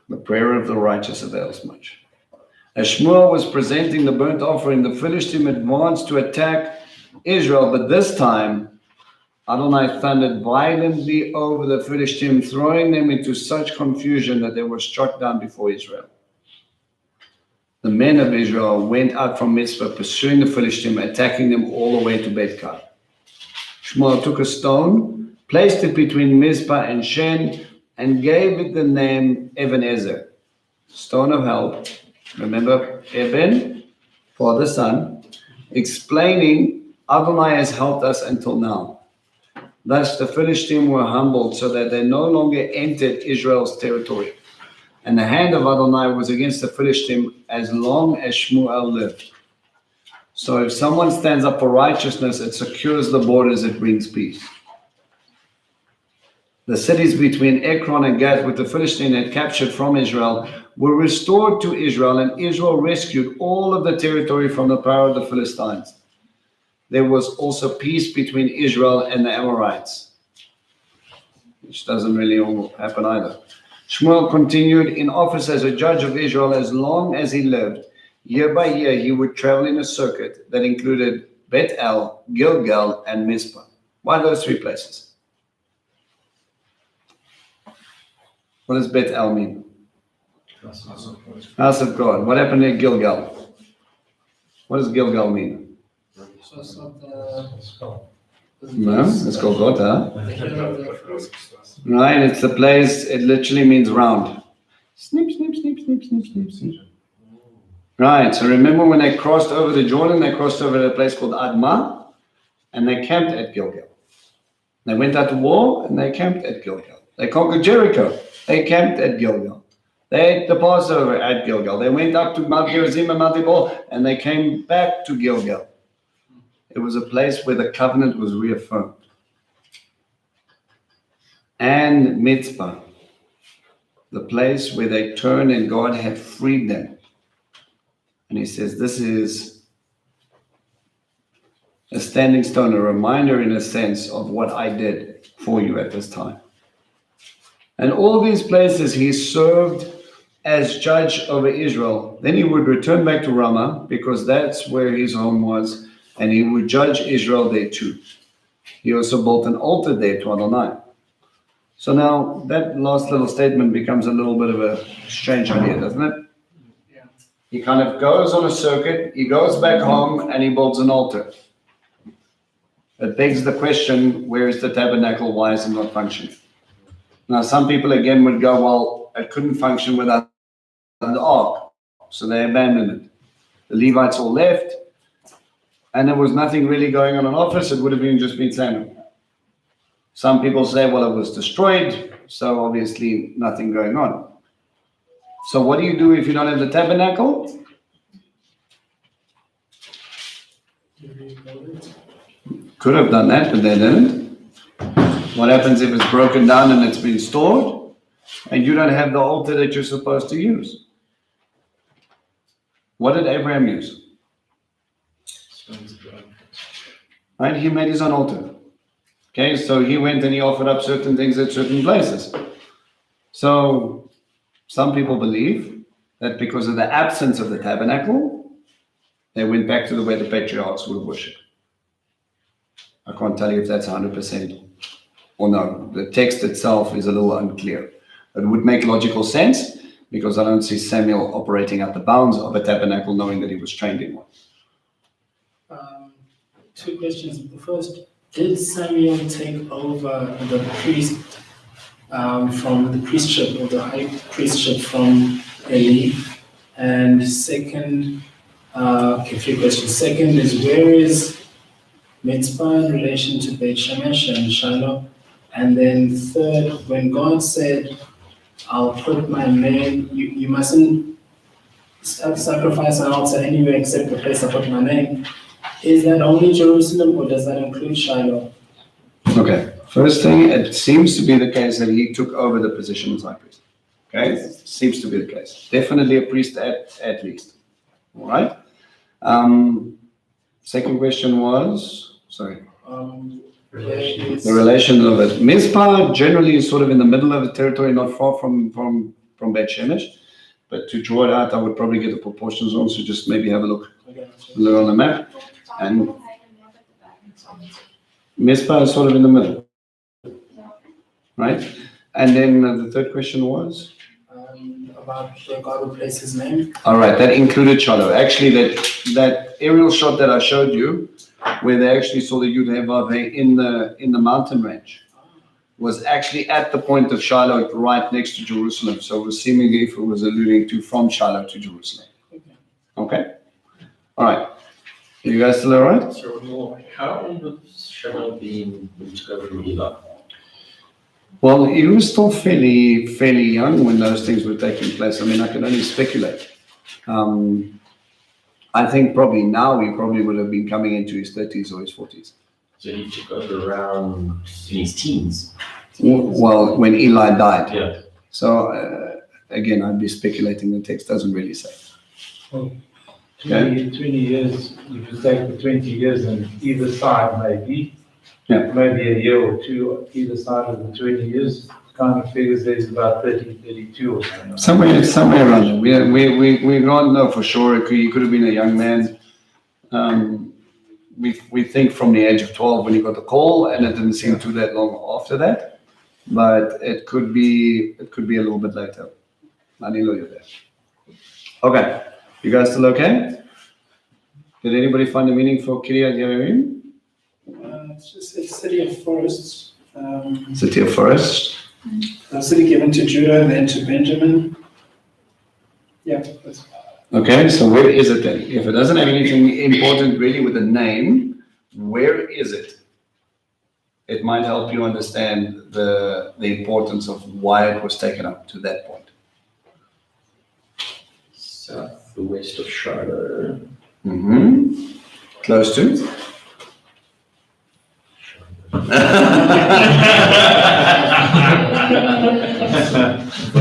The prayer of the righteous avails much. As Shmuel was presenting the burnt offering, the Philistine advanced to attack Israel, but this time Adonai thundered violently over the Philistine, throwing them into such confusion that they were struck down before Israel. The men of Israel went out from Mitzpah, pursuing the Philistine, attacking them all the way to Beth-Kar. Shmuel took a stone, placed it between Mizpah and Shen, and gave it the name Ebenezer, stone of help. Remember, Eben, father, son, explaining Adonai has helped us until now. Thus the Philistines were humbled so that they no longer entered Israel's territory. And the hand of Adonai was against the Philistines as long as Shmuel lived. So if someone stands up for righteousness, it secures the borders, it brings peace. The cities between Ekron and Gath, which the Philistines had captured from Israel, were restored to Israel, and Israel rescued all of the territory from the power of the Philistines. There was also peace between Israel and the Amorites, which doesn't really happen either. Shmuel continued in office as a judge of Israel as long as he lived. Year by year, he would travel in a circuit that included Beth El, Gilgal, and Mizpah. Why those three places? What does Beth El mean? House of God. What happened at Gilgal? What does Gilgal mean? So it's not the... No, it's Golgotha. Right, it's the place, it literally means round. Snip, snip, snip, snip, snip, snip, snip. Right, so remember when they crossed over the Jordan, they crossed over a place called Admah, and they camped at Gilgal. They went out to war, and they camped at Gilgal. They conquered Jericho, they camped at Gilgal. They ate the Passover at Gilgal. They went up to Mount Gerizim and Mount Ebal, and they came back to Gilgal. It was a place where the covenant was reaffirmed. And Mitzpah, the place where they turned and God had freed them. And he says, this is a standing stone, a reminder in a sense of what I did for you at this time. And all these places he served as judge over Israel. Then he would return back to Ramah because that's where his home was, and he would judge Israel there too. He also built an altar there to Adonai. So now that last little statement becomes a little bit of a strange idea, doesn't it? Yeah. He kind of goes on a circuit, he goes back home and he builds an altar. It begs the question, where is the tabernacle? Why is it not functioning? Now, some people again would go, well, it couldn't function without the ark, so they abandoned it. The Levites all left, and there was nothing really going on in office. It would have just been Samuel. Some people say, well, it was destroyed, so obviously nothing going on. So what do you do if you don't have the tabernacle? Could have done that, but they didn't. What happens if it's broken down and it's been stored, and you don't have the altar that you're supposed to use? What did Abraham use? Right, he made his own altar. Okay, so he went and he offered up certain things at certain places. So some people believe that because of the absence of the tabernacle, they went back to the way the patriarchs would worship. I can't tell you if that's 100% or no. The text itself is a little unclear. It would make logical sense because I don't see Samuel operating at the bounds of a tabernacle knowing that he was trained in one. Two questions. The first, did Samuel take over the priest from the priestship or the high priestship from Eli? And second, three questions. Second is, where is Mitzvah in relation to Beit Shemesh and Shiloh? And then third, when God said, I'll put my name, you mustn't sacrifice an altar anywhere except the place I put my name. Is that only Jerusalem or does that include Shiloh? Okay, first thing, it seems to be the case that he took over the position as high priest. Okay, seems to be the case. Definitely a priest at least. All right. Second question was, sorry. The relation of it. Mizpah generally is sort of in the middle of the territory, not far from Beit Shemesh. But to draw it out, I would probably get the proportions on, so just maybe have a look on the map. And Mizpah is sort of in the middle, right? And then the third question was? About where God would place his name. All right, that included Shiloh. Actually, that aerial shot that I showed you, where they actually saw the Yud Hey Vav Hey in the mountain range, was actually at the point of Shiloh, right next to Jerusalem. So it was seemingly, if it was alluding to, from Shiloh to Jerusalem. Okay? All right. You guys still all right? So, how old would Shiloh be when he took over from Eli? Well, he was still fairly young when those things were taking place. I mean, I can only speculate. I think probably now he probably would have been coming into his 30s or his 40s. So he took over around in his teens. Well, when Eli died. Yeah. So, again, I'd be speculating. The text doesn't really say. Well, 20 years, if you take the 20 years on either side, maybe. Yeah. Maybe a year or two either side of the 20 years, kind of figures there's about 30, 32 or something. Somewhere around there. We don't know for sure. He could have been a young man. We think from the age of 12 when he got the call, and it didn't seem too that long after that. But it could be a little bit later. Okay, you guys still okay? Did anybody find a meaning for Kiryat Yearim? It's city of forests. City of Forest. A city given to Judah and then to Benjamin. Yeah. Okay, so where is it then? If it doesn't have anything important really with the name, where is it? It might help you understand the importance of why it was taken up to that point. Southwest of Shiloh. Mm-hmm. Close to?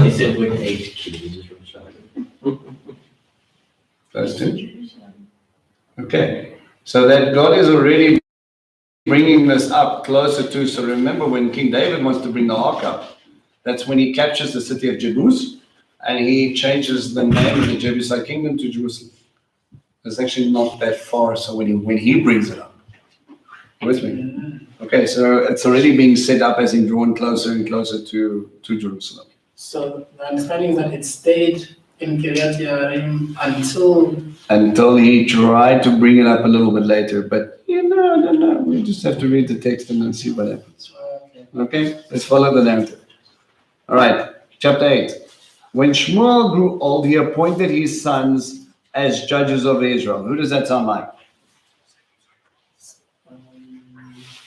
He said 8 kilometers from Shiloh. Close to? Okay. So that God is already bringing this up closer to. So remember when King David wants to bring the ark up, that's when he captures the city of Jebus and he changes the name of the Jebusite kingdom to Jerusalem. It's actually not that far. So when he brings it up, with me. Okay, so it's already being set up as in drawn closer and closer to Jerusalem. So the understanding is that it stayed in Kiryat Yearim until he tried to bring it up a little bit later. But I don't know. We just have to read the text and then see what happens. Okay, let's follow the narrative. All right, chapter 8. When Shmuel grew old, he appointed his sons as judges of Israel. Who does that sound like?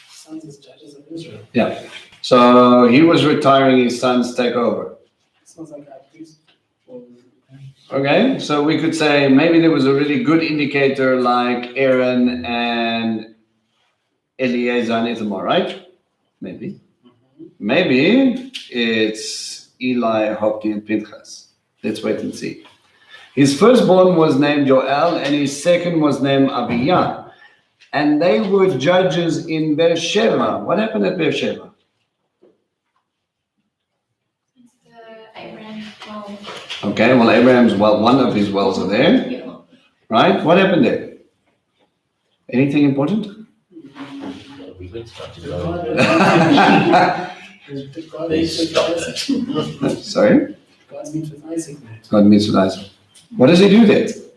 Sons as judges of Israel. Yeah. So he was retiring, his sons take over. Sounds like high priest. Okay, so we could say maybe there was a really good indicator like Aaron and Eleazar and Ithamar, right? Maybe. Maybe it's Eli, Hophni, and Pinchas. Let's wait and see. His firstborn was named Joel, and his second was named Abiyah. And they were judges in Beersheba. What happened at Beersheba? Okay, well, Abraham's well, one of his wells are there, right? What happened there? Anything important? We went to They Sorry? God meets with Isaac. God meets with Isaac. What does he do there? It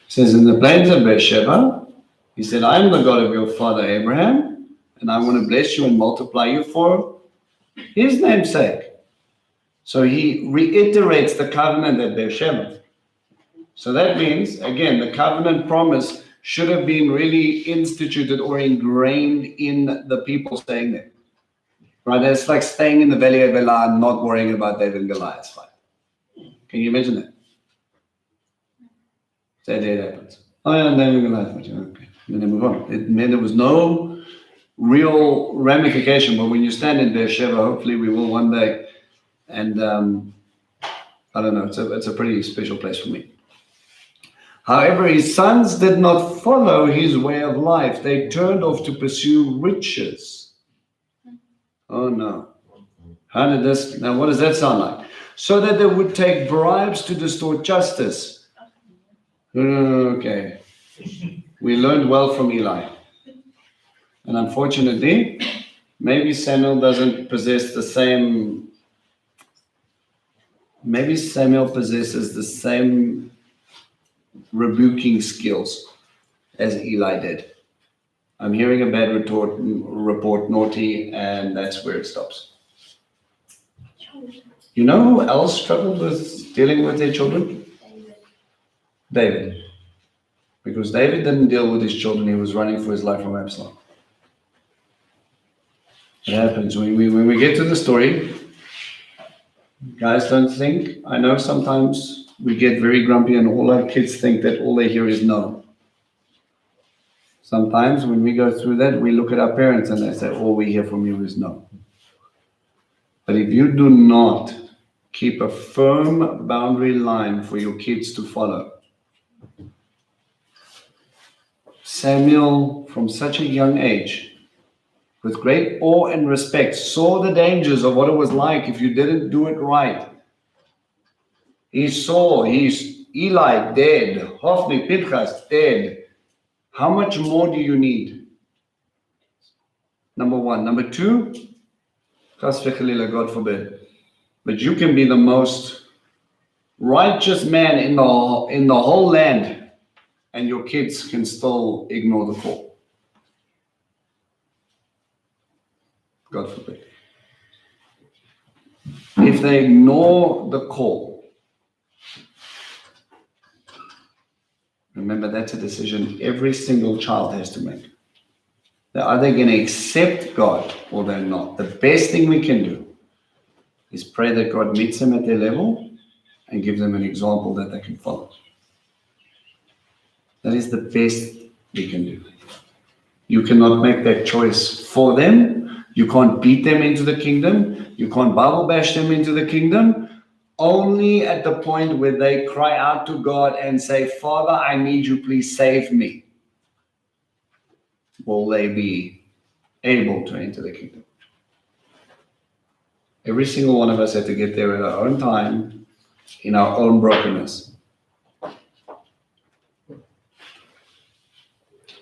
says in the plains of Beersheba, he said, I am the God of your father Abraham, and I want to bless you and multiply you for his name's sake. So he reiterates the covenant at Beersheba. So that means, again, the covenant promise should have been really instituted or ingrained in the people staying there. Right? It's like staying in the valley of Elah and not worrying about David and Goliath's fight. Can you imagine that? That day it happens. Oh yeah, David and Goliath fight. Okay. And then they move on. It meant there was no real ramification, but when you stand in Beersheba, hopefully we will one day. And I don't know, it's a pretty special place for me. However, his sons did not follow his way of life. They turned off to pursue riches. Oh no. Now what does that sound like? So that they would take bribes to distort justice. Okay. We learned well from Eli. And unfortunately, maybe Samuel doesn't possess the same. Maybe Samuel possesses the same rebuking skills as Eli did. I'm hearing a bad report, naughty, and that's where it stops. You know who else struggled with dealing with their children? David. Because David didn't deal with his children, he was running for his life from Absalom. It happens when we get to the story. Guys, don't think. I know sometimes we get very grumpy and all our kids think that all they hear is no. Sometimes when we go through that, we look at our parents and they say, all we hear from you is no. But if you do not keep a firm boundary line for your kids to follow, Samuel, from such a young age, with great awe and respect, saw the dangers of what it was like if you didn't do it right. He saw Eli dead, Hophni, Pinchas dead. How much more do you need? Number one. Number two, God forbid, but you can be the most righteous man in the whole land, and your kids can still ignore the call. God forbid. If they ignore the call, remember that's a decision every single child has to make. They're either going to accept God or they're not. The best thing we can do is pray that God meets them at their level and give them an example that they can follow. That is the best we can do. You cannot make that choice for them. You can't beat them into the kingdom. You can't Bible bash them into the kingdom. Only at the point where they cry out to God and say, Father, I need you, please save me. will they be able to enter the kingdom. Every single one of us had to get there at our own time, in our own brokenness.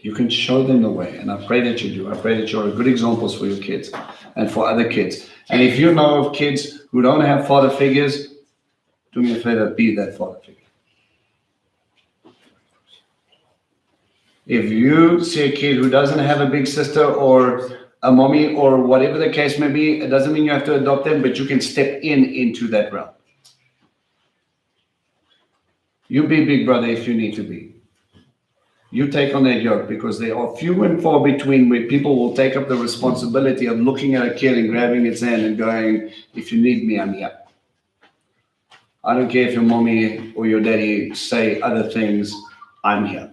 You can show them the way, and I pray that you do. I pray that you're good examples for your kids and for other kids. And if you know of kids who don't have father figures, do me a favor, be that father figure. If you see a kid who doesn't have a big sister or a mommy or whatever the case may be, it doesn't mean you have to adopt them, but you can step into that realm. You be big brother if you need to be. You take on that yoke, because there are few and far between where people will take up the responsibility of looking at a kid and grabbing its hand and going, if you need me, I'm here. I don't care if your mommy or your daddy say other things, I'm here.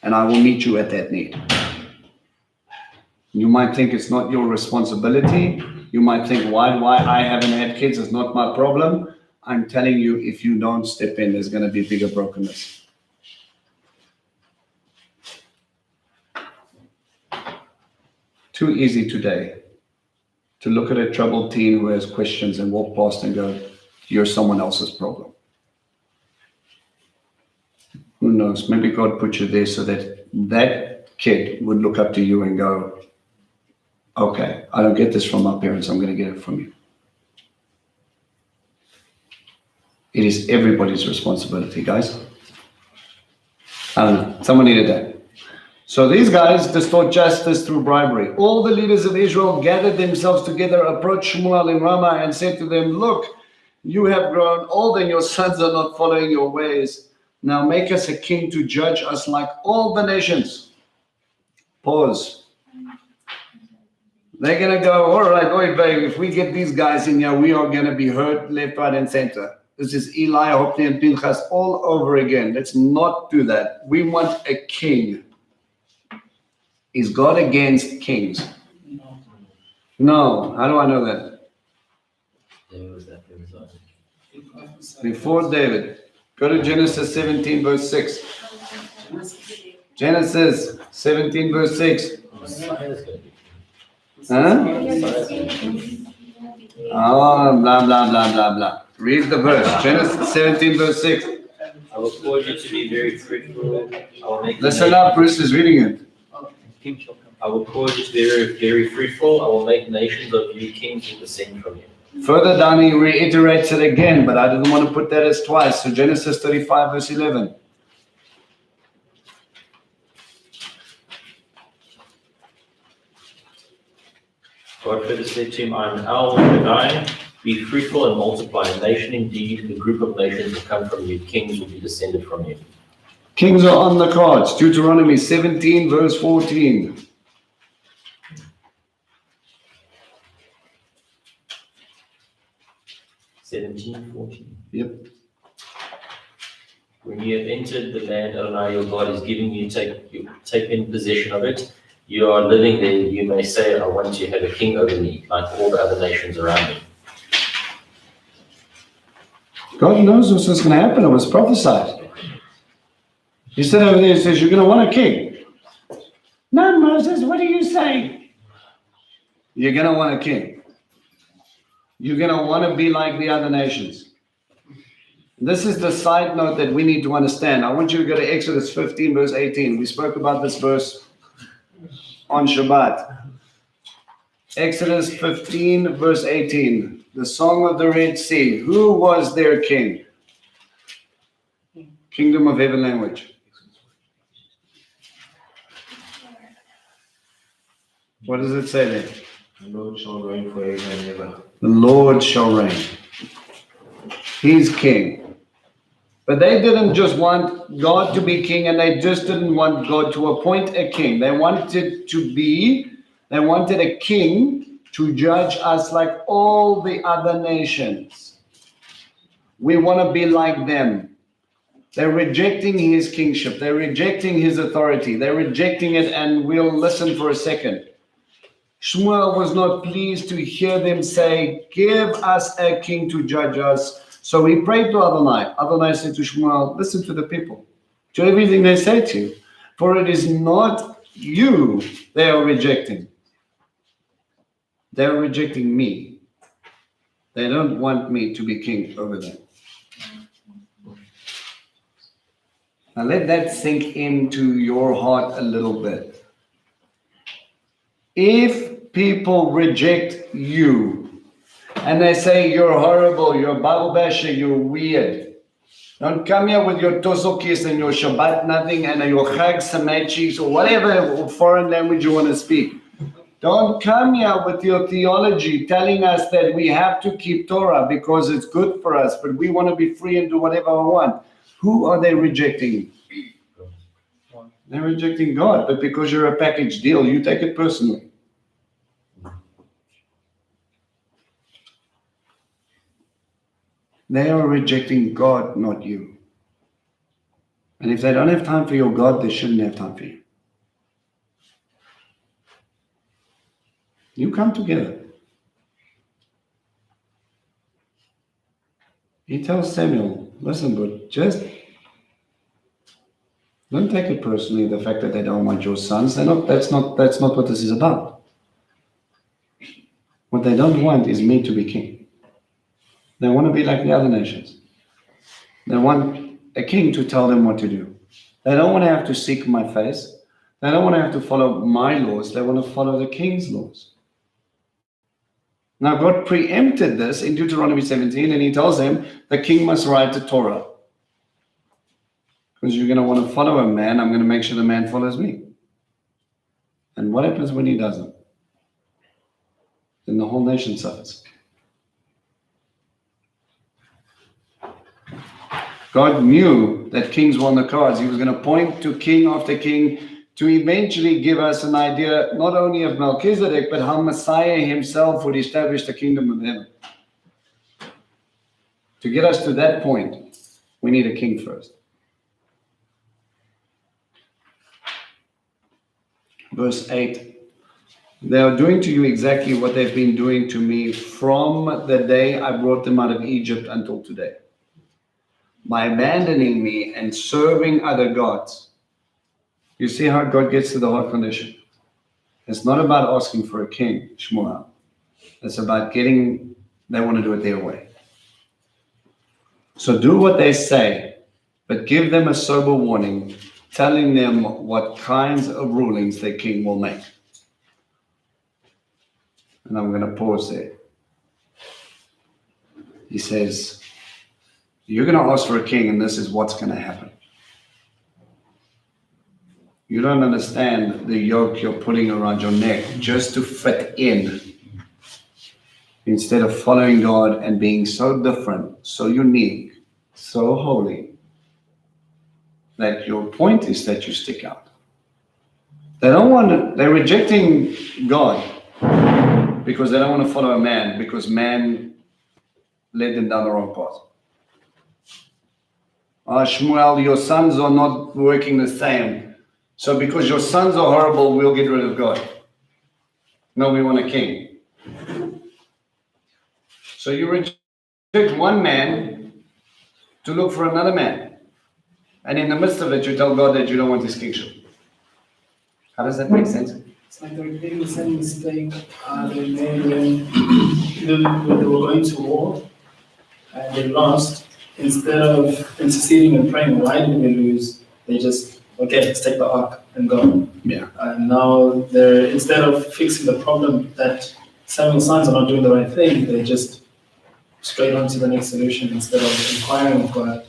And I will meet you at that need. You might think it's not your responsibility. You might think, why I haven't had kids is not my problem. I'm telling you, if you don't step in, there's going to be bigger brokenness. Too easy today to look at a troubled teen who has questions and walk past and go, you're someone else's problem. Who knows? Maybe God put you there so that that kid would look up to you and go, okay, I don't get this from my parents, I'm going to get it from you. It is everybody's responsibility, guys. I don't know. Someone needed that. So these guys distort justice through bribery. All the leaders of Israel gathered themselves together, approached Shmuel in Ramah and said to them, look, you have grown old and your sons are not following your ways. Now make us a king to judge us like all the nations. Pause. They're going to go, all right, oi, babe, if we get these guys in here, we are going to be hurt left, right, and center. This is Eli, Hophni, and Pinchas all over again. Let's not do that. We want a king. Is God against kings? No. How do I know that? Before David. Go to Genesis 17, verse 6. Genesis 17, verse 6. Huh? Oh, blah, blah, blah, blah, blah. Read the verse. Genesis 17, verse 6. I will cause you to be very fruitful. Listen up, Bruce is reading it. I will cause you to be very, very fruitful. I will make nations of you, kings will descend from you. Further down, he reiterates it again, but I didn't want to put that as twice. So Genesis 35, verse 11. God further said to him, I am El Shaddai, be fruitful and multiply. A nation indeed, a group of nations will come from you, kings will be descended from you. Kings are on the cards. Deuteronomy 17, verse 14. Yep. When you have entered the land Adonai your God is giving you, take in possession of it. You are living there, you may say, I want to have a king over me, like all the other nations around me. God knows what's going to happen. It was prophesied. He said over there, he says, you're going to want a king. No, Moses, what are you saying? You're going to want a king. You're going to want to be like the other nations. This is the side note that we need to understand. I want you to go to Exodus 15, verse 18. We spoke about this verse on Shabbat. Exodus 15, verse 18. The Song of the Red Sea. Who was their king? Kingdom of Heaven language. What does it say there? The Lord shall reign forever and ever. The Lord shall reign. He's king. But they didn't just want God to be king, and they just didn't want God to appoint a king. They wanted a king to judge us like all the other nations. We want to be like them. They're rejecting his kingship. They're rejecting his authority. They're rejecting it, and we'll listen for a second. Shmuel was not pleased to hear them say, give us a king to judge us. So he prayed to Adonai. Adonai said to Shmuel, listen to the people, to everything they say to you. For it is not you, they are rejecting. They're rejecting me. They don't want me to be king over them. Now let that sink into your heart a little bit. If people reject you and they say you're horrible, you're a Bible basher, you're weird, don't come here with your tosokis and your Shabbat nothing and your Chag Samechis or whatever foreign language you want to speak. Don't come here with your theology telling us that we have to keep Torah because it's good for us, but we want to be free and do whatever we want. Who are they rejecting? They're rejecting God, but because you're a package deal, you take it personally. They are rejecting God, not you. And if they don't have time for your God, they shouldn't have time for you. You come together. He tells Samuel, listen, but just don't take it personally, the fact that they don't want your sons. That's not what this is about. What they don't want is me to be king. They want to be like the other nations. They want a king to tell them what to do. They don't want to have to seek my face. They don't want to have to follow my laws. They want to follow the king's laws. Now, God preempted this in Deuteronomy 17, and he tells them the king must write the Torah. Because you're going to want to follow a man, I'm going to make sure the man follows me. And what happens when he doesn't? Then the whole nation suffers. God knew that kings were on the cards. He was going to point to king after king to eventually give us an idea not only of Melchizedek, but how Messiah himself would establish the kingdom of heaven. To get us to that point, we need a king first. Verse 8, they are doing to you exactly what they've been doing to me from the day I brought them out of Egypt until today. By abandoning me and serving other gods. You see how God gets to the heart condition. It's not about asking for a king, Shmuel. It's about they want to do it their way. So do what they say, but give them a sober warning, telling them what kinds of rulings their king will make. And I'm going to pause there. He says, you're going to ask for a king, and this is what's going to happen. You don't understand the yoke you're putting around your neck just to fit in. Instead of following God and being so different, so unique, so holy, that your point is that you stick out. They're rejecting God because they don't want to follow a man, because man led them down the wrong path. Shmuel, your sons are not working the same. So because your sons are horrible, we'll get rid of God. No, we want a king. So you reject one man to look for another man. And in the midst of it, you tell God that you don't want his kingship. How does that make sense? It's like they're repeating the same mistake they made when they were going to war and they lost. Instead of interceding and praying, why did we lose? They just, okay, let's take the ark and go. Yeah. And now they're, instead of fixing the problem that Samuel's sons are not doing the right thing, they just straight on to the next solution instead of inquiring of God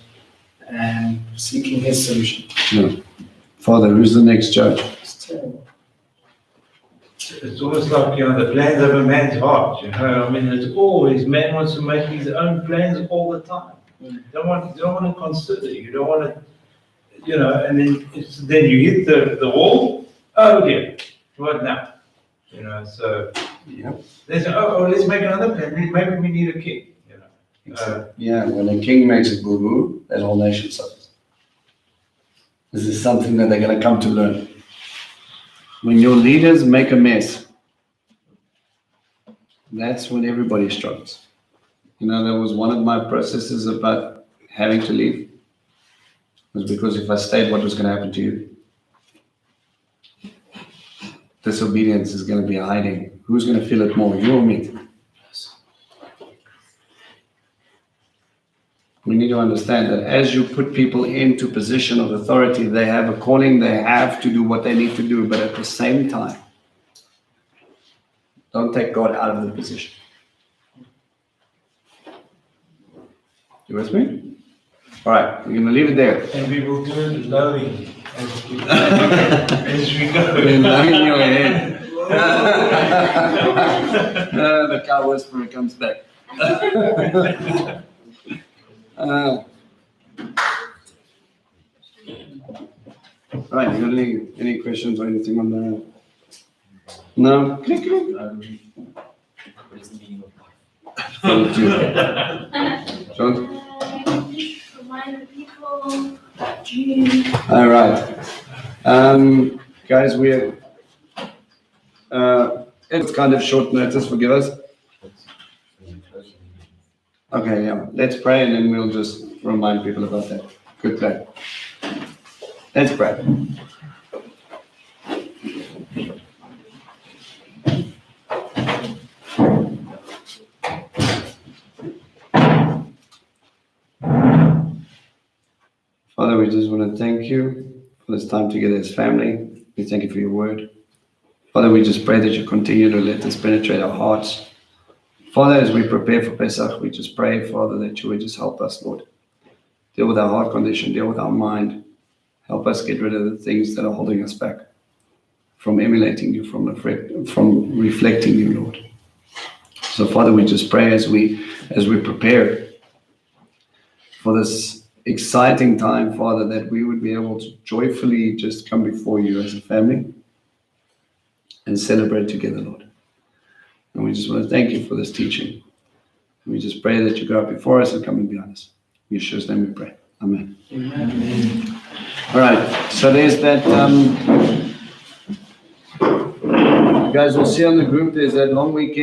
and seeking his solution. No. Father, who's the next judge? It's terrible. It's almost like, the plans of a man's heart, I mean, it's always, man wants to make his own plans all the time. You don't want to consider, you don't want to, and then you hit the wall, oh dear, what now? So, Yep. they say, let's make another plan, maybe we need a king, When a king makes a boo-boo, that whole nation suffers. This is something that they're going to come to learn. When your leaders make a mess, that's when everybody struggles. That was one of my processes about having to leave. It was because if I stayed, what was going to happen to you? disobedience is going to be hiding. Who's going to feel it more, you or me? We need to understand that as you put people into position of authority, they have a calling, they have to do what they need to do, but at the same time, don't take God out of the position. You with me? All right, we're going to leave it there. And we will do it lowing as we go. You're knocking your head. The cow whisperer comes back. Right, you got any questions or anything on that? No? Click, click. What is the meaning of life? Thank you. John? Just remind the people about June. All right. Guys, we're, it's kind of short notice, forgive us. Okay, yeah, let's pray and then we'll just remind people about that. Good plan. Let's pray. Father, we just want to thank you for this time together as family. We thank you for your word. Father, we just pray that you continue to let this penetrate our hearts. Father, as we prepare for Pesach, we just pray, Father, that you would just help us, Lord. Deal with our heart condition, deal with our mind. Help us get rid of the things that are holding us back from emulating you, from reflecting you, Lord. So, Father, we just pray as we prepare for this exciting time, Father, that we would be able to joyfully just come before you as a family and celebrate together, Lord. And we just want to thank you for this teaching. And we just pray that you go up before us and come and behind us. In Yeshua's name we pray. Amen. Amen. All right, so there's that, you guys will see on the group, there's that long weekend.